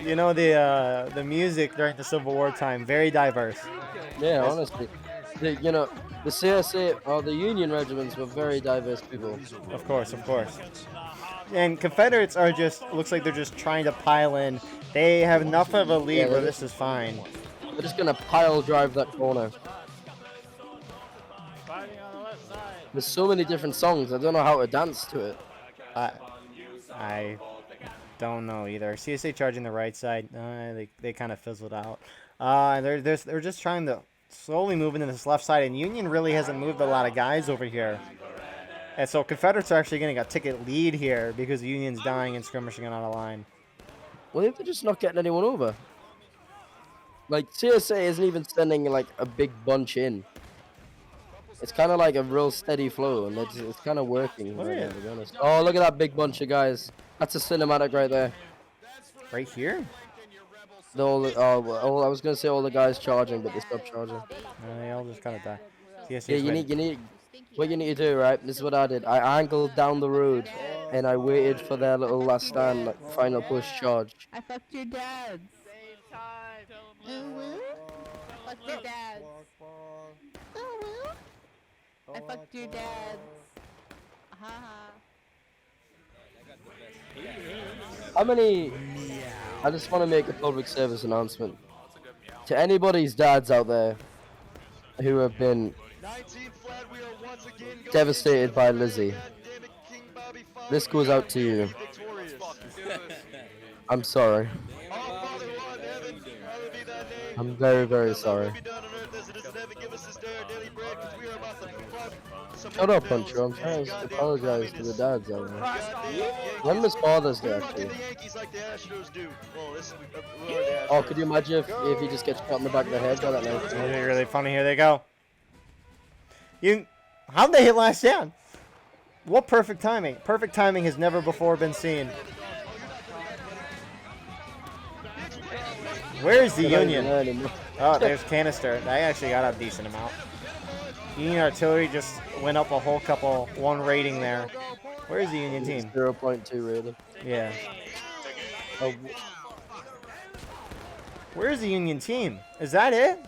You know, the music during the Civil War time, very diverse. Yeah, honestly. The CSA, or the Union regiments were very diverse people. Of course, of course. And Confederates are looks like they're just trying to pile in. They have enough of a lead where this is fine. They're just gonna pile drive that corner. There's so many different songs, I don't know how to dance to it. Don't know either. CSA charging the right side. They kind of fizzled out. They're just trying to slowly move into this left side, and Union really hasn't moved a lot of guys over here. And so Confederates are actually getting a ticket lead here because Union's dying and skirmishing on a line. Well, if they're just not getting anyone over. Like, CSA isn't even sending, like, a big bunch in. It's kind of like a real steady flow, and it's kind of working. Look Right at now, it. to be honest. Oh, look at that big bunch of guys. That's a cinematic right there. Right here? I was going to say all the guys charging, but they stopped charging. They all just kind of die. CSA's Yeah, what you need to do, right? This is what I did. I angled down the road, and I waited for their little last stand, like, final push charge. I fucked your dads. Fuck your dads. I fucked your dads. Haha. How many? I just want to make a public service announcement to anybody's dads out there who have been devastated by Lizzie. This goes out to you. I'm sorry. I'm very, very sorry. Shut up, Puncher. I'm trying to apologize to the dads out there. When was Father's Day, actually? Oh, could you imagine if he just gets shot in the back of the head by that knife? Isn't it really funny? Here they go. How'd they hit last down? What perfect timing. Perfect timing has never before been seen. Where's the Union? Oh, there's canister. I actually got a decent amount. Union artillery just went up a whole one rating there. Where's the Union team? 0.2 rating. Yeah. Oh. Where's the Union team? Is that it?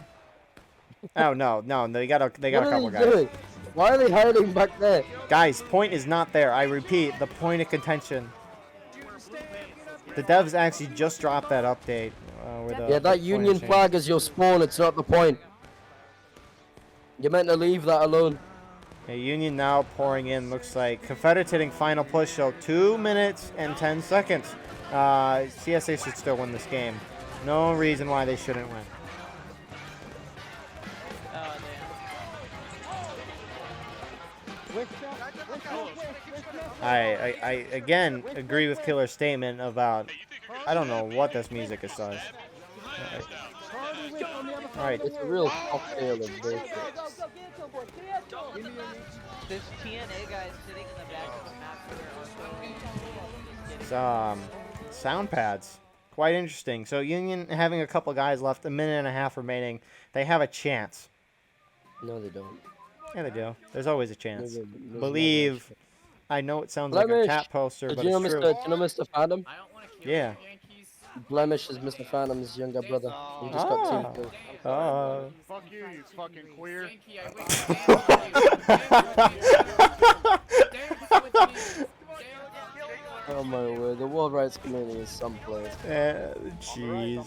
Oh no, they got a couple guys. Doing? Why are they hiding back there? Guys, point is not there. I repeat, the point of contention. The devs actually just dropped that update. Yeah, that Union flag is your spawn. It's not the point. You're meant to leave that alone. Yeah, Union now pouring in. Looks like Confederates hitting final push. So 2 minutes and 10 seconds. CSA should still win this game. No reason why they shouldn't win. I again agree with Killer's statement about I don't know what this music is such. Alright. It's a real cocktail of bullshit. This TNA guy is sitting in the back of the map. It's, sound pads. Quite interesting. So Union having a couple guys left, a minute and a half remaining. They have a chance. No, they don't. Yeah, they do. There's always a chance. There's Believe. I know it sounds like a cat poster, but it's true. Do you know Mr. Fantom? Yeah. Blemish is Mr. Fantom's younger brother. He just got 2 kills. Fuck you, you fucking queer. Oh my word, the World Rights Committee is someplace. Jeez.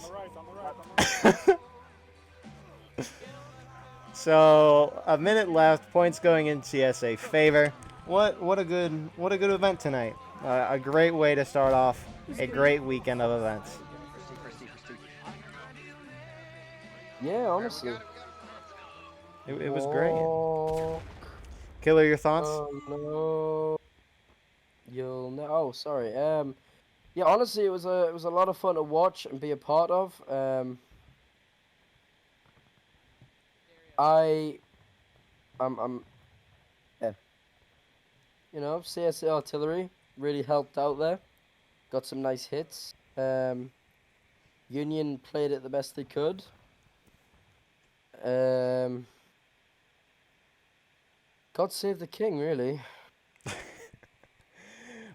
So a minute left. Points going in CSA favor. What a good event tonight. A great way to start off a great weekend of events. Yeah, honestly. It was great. Killer, your thoughts? Oh no. You'll know. Oh, sorry. Yeah, honestly, it was a lot of fun to watch and be a part of. Yeah. You know, CSA artillery really helped out there. Got some nice hits. Union played it the best they could. God save the king, really.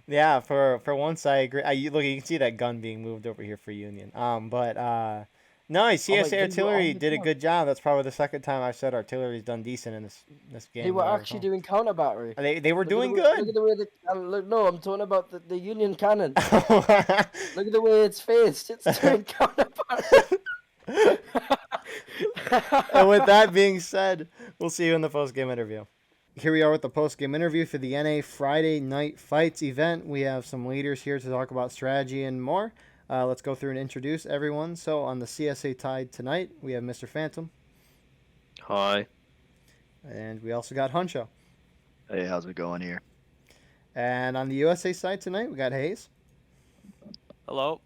Yeah, for once I agree. Look, you can see that gun being moved over here for Union. No, CSA artillery did a good job. That's probably the second time I've said artillery's done decent in this game. They were actually doing counter battery. They were doing good. Look at the way no, I'm talking about the Union cannon. Look at the way it's faced. It's doing counter battery. And with that being said, we'll see you in the post game interview. here we are with the post-game interview for the NA Friday Night Fights event. We have some leaders here to talk about strategy and more. Let's go through and introduce everyone. So on the CSA Tide tonight, we have Mr. Fantom. Hi. And we also got Huncho. Hey, how's it going here? And on the USA side tonight, we got Hayes. Hello.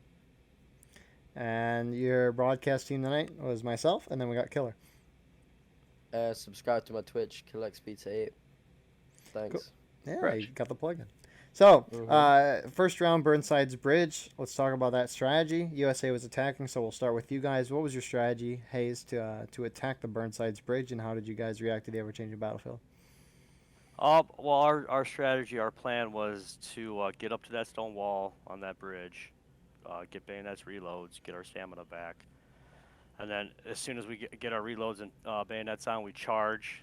And your broadcast team tonight was myself, and then we got Killer. Subscribe to my Twitch, KillXP8. Thanks. Cool. Yeah, you got the plug-in. So, first round, Burnside's Bridge. Let's talk about that strategy. USA was attacking, so we'll start with you guys. What was your strategy, Hayes, to attack the Burnside's Bridge, and how did you guys react to the ever-changing battlefield? Well, our strategy, our plan was to get up to that stone wall on that bridge, get bayonets, reloads, get our stamina back, and then as soon as we get our reloads and bayonets on, we charge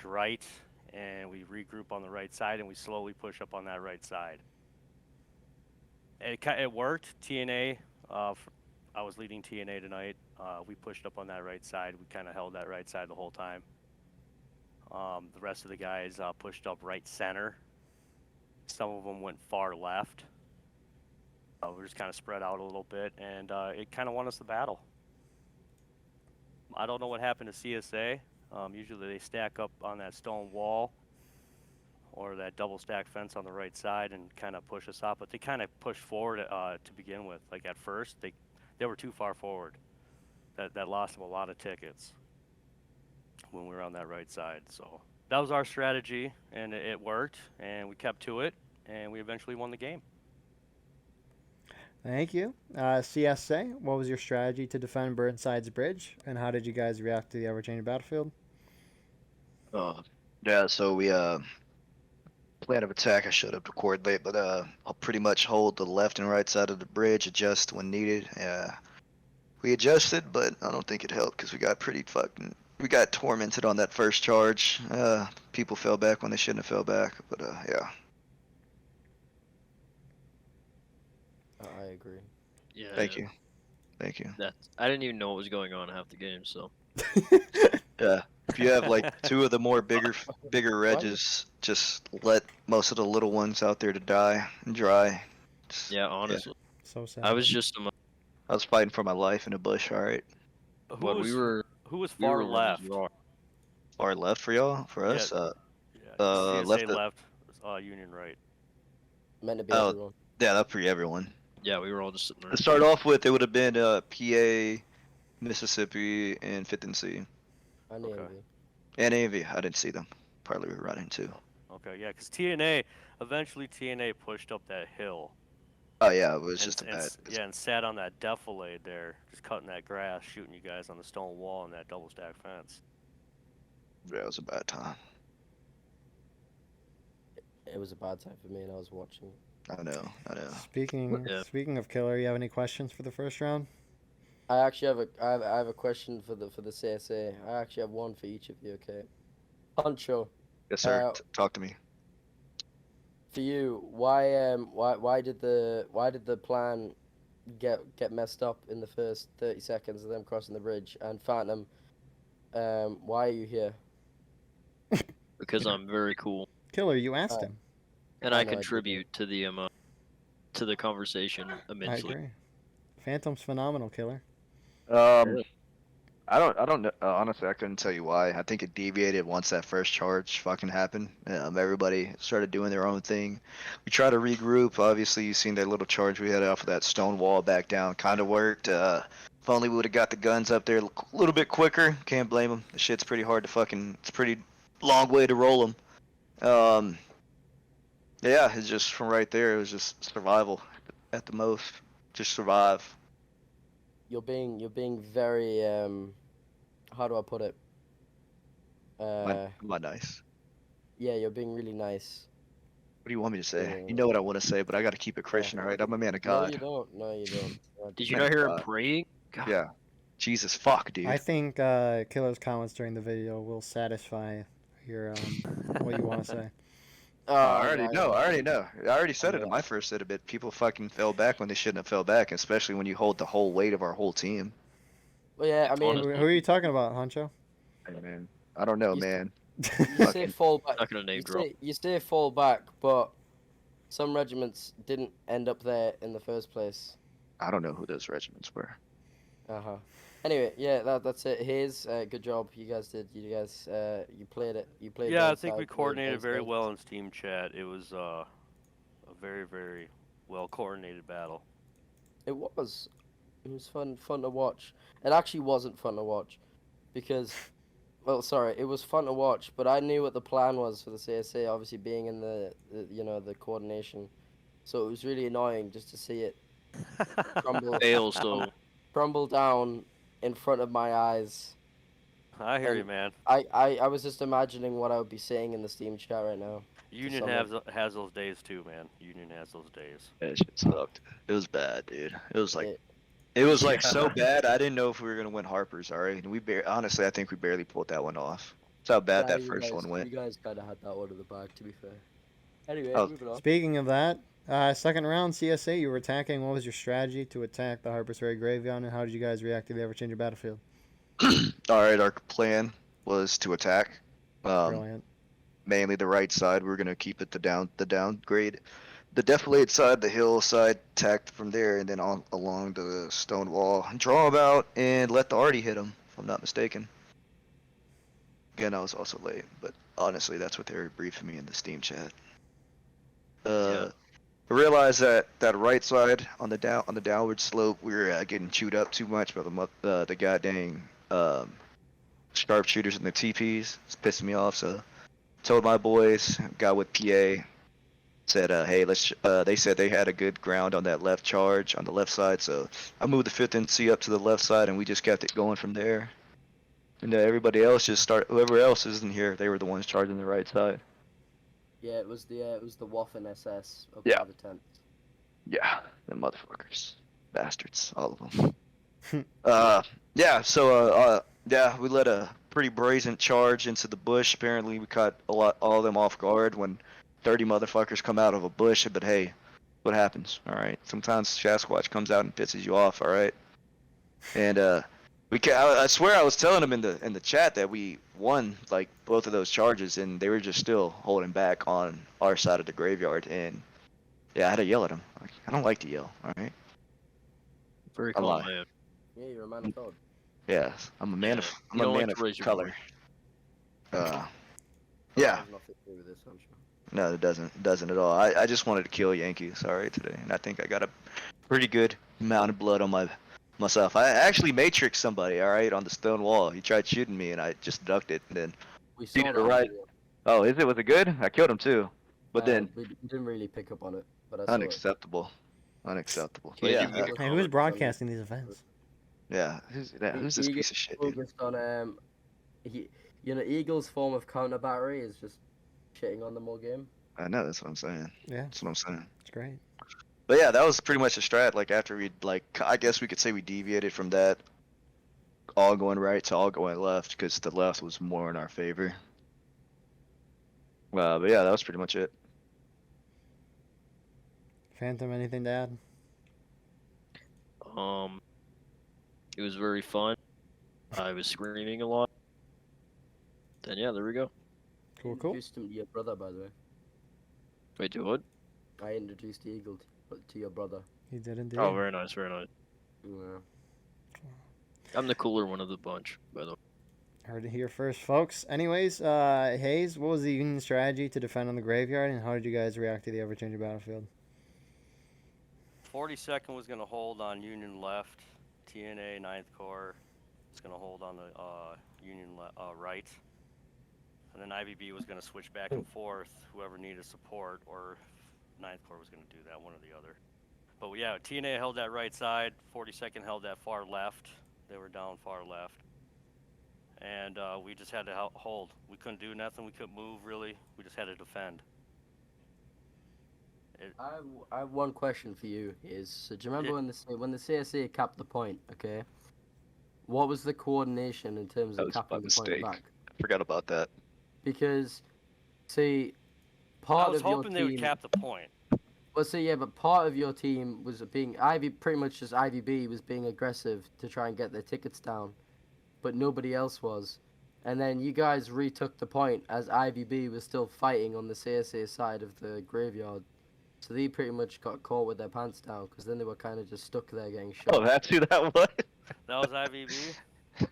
right, and we regroup on the right side, and we slowly push up on that right side. It worked. TNA, I was leading TNA tonight. We pushed up on that right side. We kind of held that right side the whole time. The rest of the guys pushed up right center. Some of them went far left. We just kind of spread out a little bit, and it kind of won us the battle. I don't know what happened to CSA. Usually they stack up on that stone wall or that double stack fence on the right side and kind of push us out, but they kind of pushed forward to begin with. Like at first, they were too far forward. That lost them a lot of tickets when we were on that right side. So that was our strategy, and it worked, and we kept to it, and we eventually won the game. Thank you. CSA, what was your strategy to defend Burnside's Bridge, and how did you guys react to the ever-changing battlefield? Yeah, so we plan of attack, I showed up to coordinate, but I'll pretty much hold the left and right side of the bridge, adjust when needed. We adjusted, but I don't think it helped because we got tormented on that first charge. People fell back when they shouldn't have fell back, but yeah. I agree. Yeah. Thank you. I didn't even know what was going on half the game, so. Yeah. If you have like two of the more bigger redges, just let most of the little ones out there to die and dry. Yeah, honestly. So sad. I was fighting for my life in a bush, alright. Who was far left? Far left for y'all? For us? CSA left, Union right. Meant to be everyone. Yeah, that's for everyone. Yeah, we were all just sitting there. To start off with, it would have been PA, Mississippi, and 5th and C. And AV. And AV. I didn't see them. Probably were running too. Okay, yeah, because eventually TNA pushed up that hill. Oh yeah, it was just a bad. Yeah, and sat on that defilade there, just cutting that grass, shooting you guys on the stone wall and that double stack fence. Yeah, it was a bad time. It was a bad time for me, and I was watching. I know. Speaking of Killer, you have any questions for the first round? I actually have a question for the CSA. I actually have one for each of you. Okay, Huncho. Yes, sir. Talk to me. For you, why did the plan get messed up in the first 30 seconds of them crossing the bridge? And Fantom, why are you here? Because I'm very cool. Killer, you asked him. And I contribute to the conversation immensely. I agree. Fantom's phenomenal, Killer. I don't know. Honestly, I couldn't tell you why. I think it deviated once that first charge fucking happened. Everybody started doing their own thing. We tried to regroup. Obviously, you've seen that little charge we had off of that stone wall back down. Kind of worked. If only we would have got the guns up there a little bit quicker. Can't blame them. The shit's pretty hard to it's a pretty long way to roll them. Yeah, it's just from right there. It was just survival at the most. Just survive. You're being very how do I put it? Am I nice? Yeah, you're being really nice. What do you want me to say? You know what I want to say, but I got to keep it Christian, alright? I'm a man of God. No, you don't. Did you not hear him praying? God. Yeah. Jesus fuck, dude. I think Killer's comments during the video will satisfy your what you want to say. I already know. I already said it in my first set a bit. People fucking fell back when they shouldn't have fell back, especially when you hold the whole weight of our whole team. Well, yeah, I mean, who are you talking about, Huncho? Hey, man. I don't know, man. You say fall back. Not gonna name drop. You say fall back, but some regiments didn't end up there in the first place. I don't know who those regiments were. Anyway, yeah, that's it. Hayes, good job. You guys did. You played it. You played. Yeah, I both think we sides, coordinated both very sides. well in Steam chat. It was a very, very well coordinated battle. It was. It was fun to watch. It actually wasn't fun to watch, because, well, sorry, it was fun to watch, but I knew what the plan was for the CSA. Obviously, being in the coordination, so it was really annoying just to see it crumble down in front of my eyes. I hear you, man. I was just imagining what I would be saying in the Steam chat right now. Union has those days too, man. Union has those days. That shit sucked. It was bad, dude. It was like so bad. I didn't know if we were gonna win Harper's. All right, and honestly, I think we barely pulled that one off. That's how bad that first one went. You guys kind of had that one in the bag, to be fair. Anyway, moving on. Speaking of that, second round CSA, you were attacking. What was your strategy to attack the HARPERSFERRY graveyard, and how did you guys react to the ever-changing battlefield? All right, our plan was to attack. Brilliant. Mainly the right side. We were gonna keep it the downgrade. The defilade side, the hill side, attacked from there, and then along the stone wall, draw them out, and let the arty hit them, if I'm not mistaken. Again, I was also late, but honestly, that's what they were briefing me in the Steam chat. I realized that right side on the downward slope, we were getting chewed up too much by the goddamn sharpshooters and the TPs. It's pissing me off. So, told my boys, got with PA, said, hey, let's. They said they had a good ground on that left charge on the left side, so I moved the 5th NC up to the left side, and we just kept it going from there. And everybody else whoever else isn't here, they were the ones charging the right side. Yeah, it was the Waffen SS up Yeah. by the tent. Yeah, them motherfuckers, bastards, all of them. Yeah. So yeah, we led a pretty brazen charge into the bush. Apparently, we caught all of them off guard when 30 motherfuckers come out of a bush. But hey, what happens? All right. Sometimes Sasquatch comes out and pisses you off. All right. And I swear I was telling them in the chat that we won like both of those charges, and they were just still holding back on our side of the graveyard. And yeah, I had to yell at them. I don't like to yell. All right. Very calm, man. Yeah, you're a man of God. Yeah, I'm a man of You don't like of to raise your color. voice. Yeah. Has nothing to do with this, I'm sure. No, it doesn't at all. I just wanted to kill Yankees, alright, today, and I think I got a pretty good amount of blood on myself. I actually matrixed somebody, alright, on the stone wall. He tried shooting me, and I just ducked it, and then We saw did that. it right. Oh, was it good? I killed him too, but then we didn't really pick up on it, but I saw it. unacceptable. But Yeah, yeah, Hey, who's broadcasting these events? yeah. Who's this piece of shit, dude? Focused on Eagle's form of counter-battery is just shitting on the more game. I know, that's what I'm saying. Yeah. That's what I'm saying. It's great. But yeah, that was pretty much a strat. Like after I guess we could say we deviated from that, all going right to all going left, because the left was more in our favor. But yeah, that was pretty much it. Fantom, anything to add? It was very fun. I was screaming a lot. Then yeah, there we go. Cool. Introduced him to your brother, by the way. Wait, do what? I introduced Eagle to your brother. He did indeed. Oh, very nice, very nice. Yeah. I'm the cooler one of the bunch, by the way. Heard it here first, folks. Anyways, Hayes, what was the Union strategy to defend on the graveyard, and how did you guys react to the ever-changing battlefield? 42nd was going to hold on Union left. TNA 9th Corps was going to hold on the Union right. And then IVB was going to switch back and forth, whoever needed support, or 9th Corps was going to do that, one or the other. But yeah, TNA held that right side, 42nd held that far left. They were down far left. And we just had to hold. We couldn't do nothing, we couldn't move really, we just had to defend. I have one question for you. So do you remember when the CSA capped the point? Okay, what was the coordination in terms of capping the point back? I forgot about that. Because, see, I was hoping they would cap the point. Well, see, yeah, but part of your team was pretty much just IVB was being aggressive to try and get their tickets down, but nobody else was. And then you guys retook the point as IVB was still fighting on the CSA side of the graveyard. So they pretty much got caught with their pants down because then they were kind of just stuck there getting shot. Oh, that's who that was. That was IVB.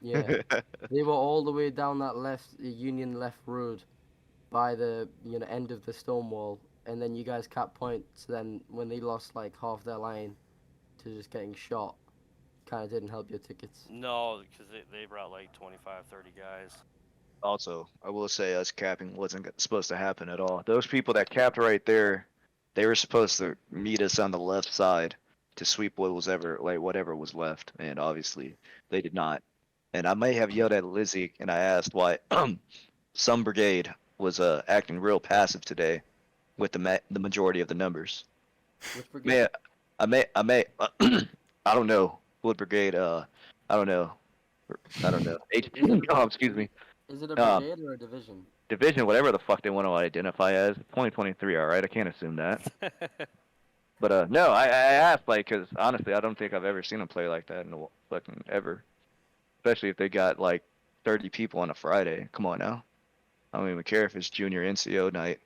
Yeah, they were all the way down that Union left road by the end of the stone wall, and then you guys capped point. So then when they lost like half their line to just getting shot, kind of didn't help your tickets. No, because they brought like 25, 30 guys. Also, I will say us capping wasn't supposed to happen at all. Those people that capped right there, they were supposed to meet us on the left side to sweep whatever was left, and obviously they did not. And I may have yelled at Lizzie, and I asked why some brigade was acting real passive today with the majority of the numbers. Which brigade? I may I don't know what brigade. I don't know. Excuse me. Is it a brigade or a division? Division, whatever the fuck they want to identify as. 2023, all right. I can't assume that. But no, I asked because honestly, I don't think I've ever seen them play like that in the fucking ever. Especially if they got like 30 people on a Friday. Come on now. I don't even care if it's junior NCO night.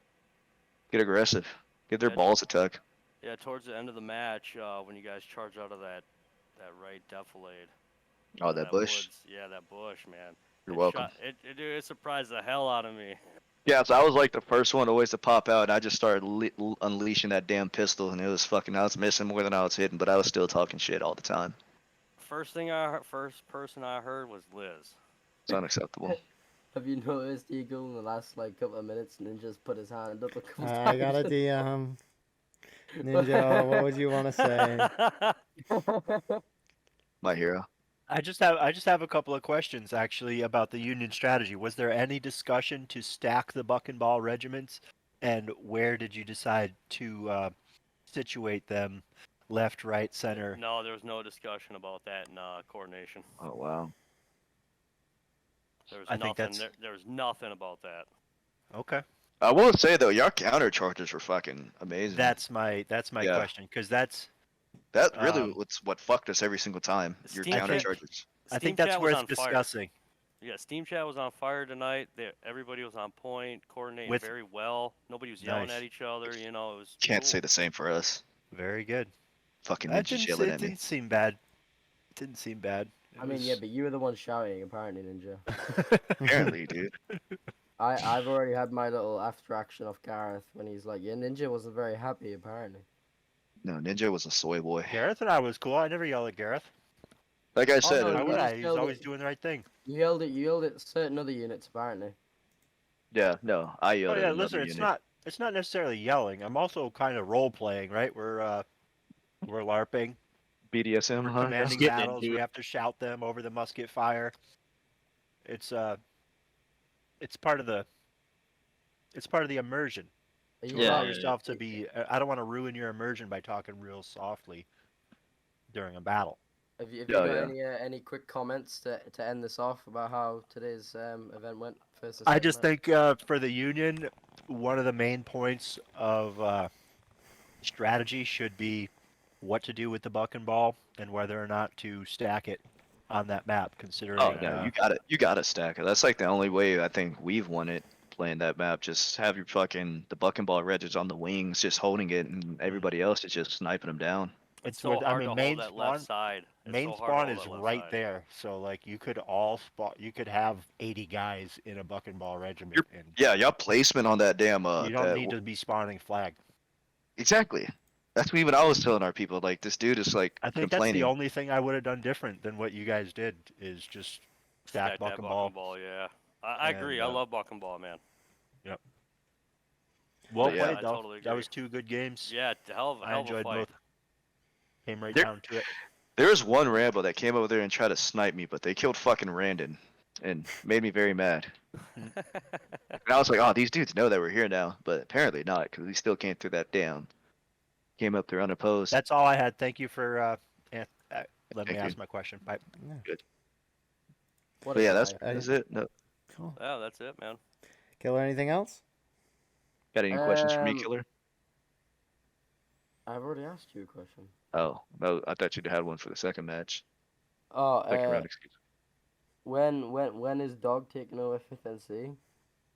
Get aggressive. Give their balls a tug. Yeah, towards the end of the match, when you guys charge out of that right defilade. Oh, that bush? Woods, yeah, that bush, man. You're welcome. It surprised the hell out of me. Yeah, so I was like the first one always to pop out, and I just started unleashing that damn pistol, and it was fucking. I was missing more than I was hitting, but I was still talking shit all the time. First person I heard was Liz. It's unacceptable. Have you noticed, Eagle, in the last couple of minutes, Ninja's put his hand up a couple times? I got a DM. Ninja, what would you want to say? My hero. I just have a couple of questions actually about the Union strategy. Was there any discussion to stack the buck and ball regiments, and where did you decide to situate them? Left, right, center? No, there was no discussion about that in coordination. Oh wow. There was nothing about that. Okay. I will say though, your counter charges were fucking amazing. That's my question, because that really what fucked us every single time. Your counter charges. I think that's worth discussing. Yeah, Steam Chat was on fire tonight. Everybody was on point, coordinating very well. Nobody was yelling at each other. It was. Can't say the same for us. Very good. Fucking ninjas yelling at me. It didn't seem bad. I mean, yeah, but you were the one shouting, apparently, Ninja. Apparently, dude. I've already had my little after action off Gareth when he's like, yeah, Ninja wasn't very happy, apparently. No, Ninja was a soy boy. Gareth and I was cool. I never yelled at Gareth. Like I said, he was always doing the right thing. You yelled at certain other units, apparently. Yeah, no, I yelled at another listen, unit. it's not necessarily yelling. I'm also kind of role playing, right? We're LARPing. BDSM, We're huh? commanding battles. We have to shout them over the musket fire. It's part of the immersion. You allow yourself to be. I don't want to ruin your immersion by talking real softly during a battle. Have you got any quick comments to end this off about how today's event went? I just think for the Union, one of the main points of strategy should be what to do with the buck and ball and whether or not to stack it on that map. Considering, you gotta stack it. That's like the only way I think we've won it playing that map. Just have your the buck and ball regis on the wings, just holding it, and everybody else is just sniping them down. It's so hard to hold that left side. Main spawn is right there, so like you could have 80 guys in a buck and ball regiment. Your placement on that damn. You don't need to be spawning flag. Exactly. That's what even I was telling our people. Like this dude is like. I think that's the only thing I would have done different than what you guys did is just stack buck and ball. Yeah, I agree. I love buck and ball, man. Yep. Well played, though. Totally that was 2 good games. Yeah, hell of a I enjoyed fight. both. Came down to it. There was one Rambo that came over there and tried to snipe me, but they killed fucking Randon, and made me very mad. And I was like, oh, these dudes know that we're here now, but apparently not, because we still can't throw that down. Came up there unopposed. That's all I had. Thank you for letting me ask my question. Bye. Yeah. Good. But yeah, that's it. No. Cool. Yeah, that's it, man. Killer, anything else? Got any questions for me, Killer? I've already asked you a question. Oh, no, I thought you had one for the second match. Oh, second round, excuse When is Dog taking over 5th NC?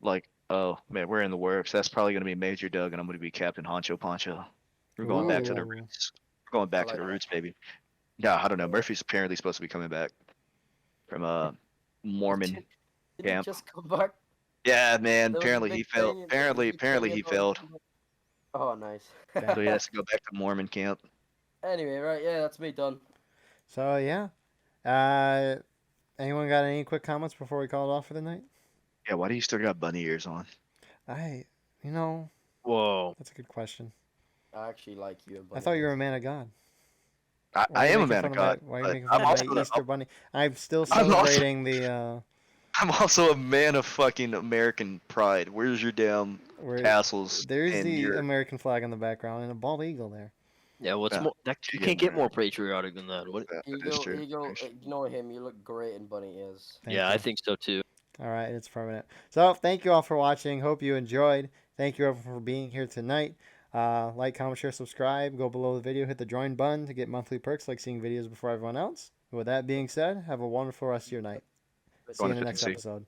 Like, oh man, we're in the works. That's probably gonna be Major Doug, and I'm gonna be Captain Honcho Poncho. We're going back to the Ooh. roots. We're going back to like the that. roots, baby. Yeah, I don't know. Murphy's apparently supposed to be coming back from Mormon Did he camp. just come back? Yeah, man. There was a Apparently big he failed. thing, there was a Apparently, big apparently thing he about failed. him. Oh, nice. So he has to go back to Mormon camp. Anyway, right, yeah, that's me done. So yeah, anyone got any quick comments before we call it off for the night? Yeah, why do you still got bunny ears on? You know, Whoa. that's a good question. I actually like you. I thought you were a man of God. I Why are you am a making man fun of God. why are you but making fun I'm of also my Easter bunny? I'm still I'm also- celebrating the. I'm also a man of fucking American pride. Where's your damn tassels There's and the your American flag in the background and a bald eagle there. Yeah, what's Yeah, more? That, you can't get more patriotic than that. What? Eagle, ignore him. You look great in bunny ears. Thank Yeah, you. I think so too. All right, it's permanent. So thank you all for watching. Hope you enjoyed. Thank you everyone for being here tonight. Like, comment, share, subscribe. Go below the video, hit the join button to get monthly perks like seeing videos before everyone else. With that being said, have a wonderful rest of your night. See you in the next episode.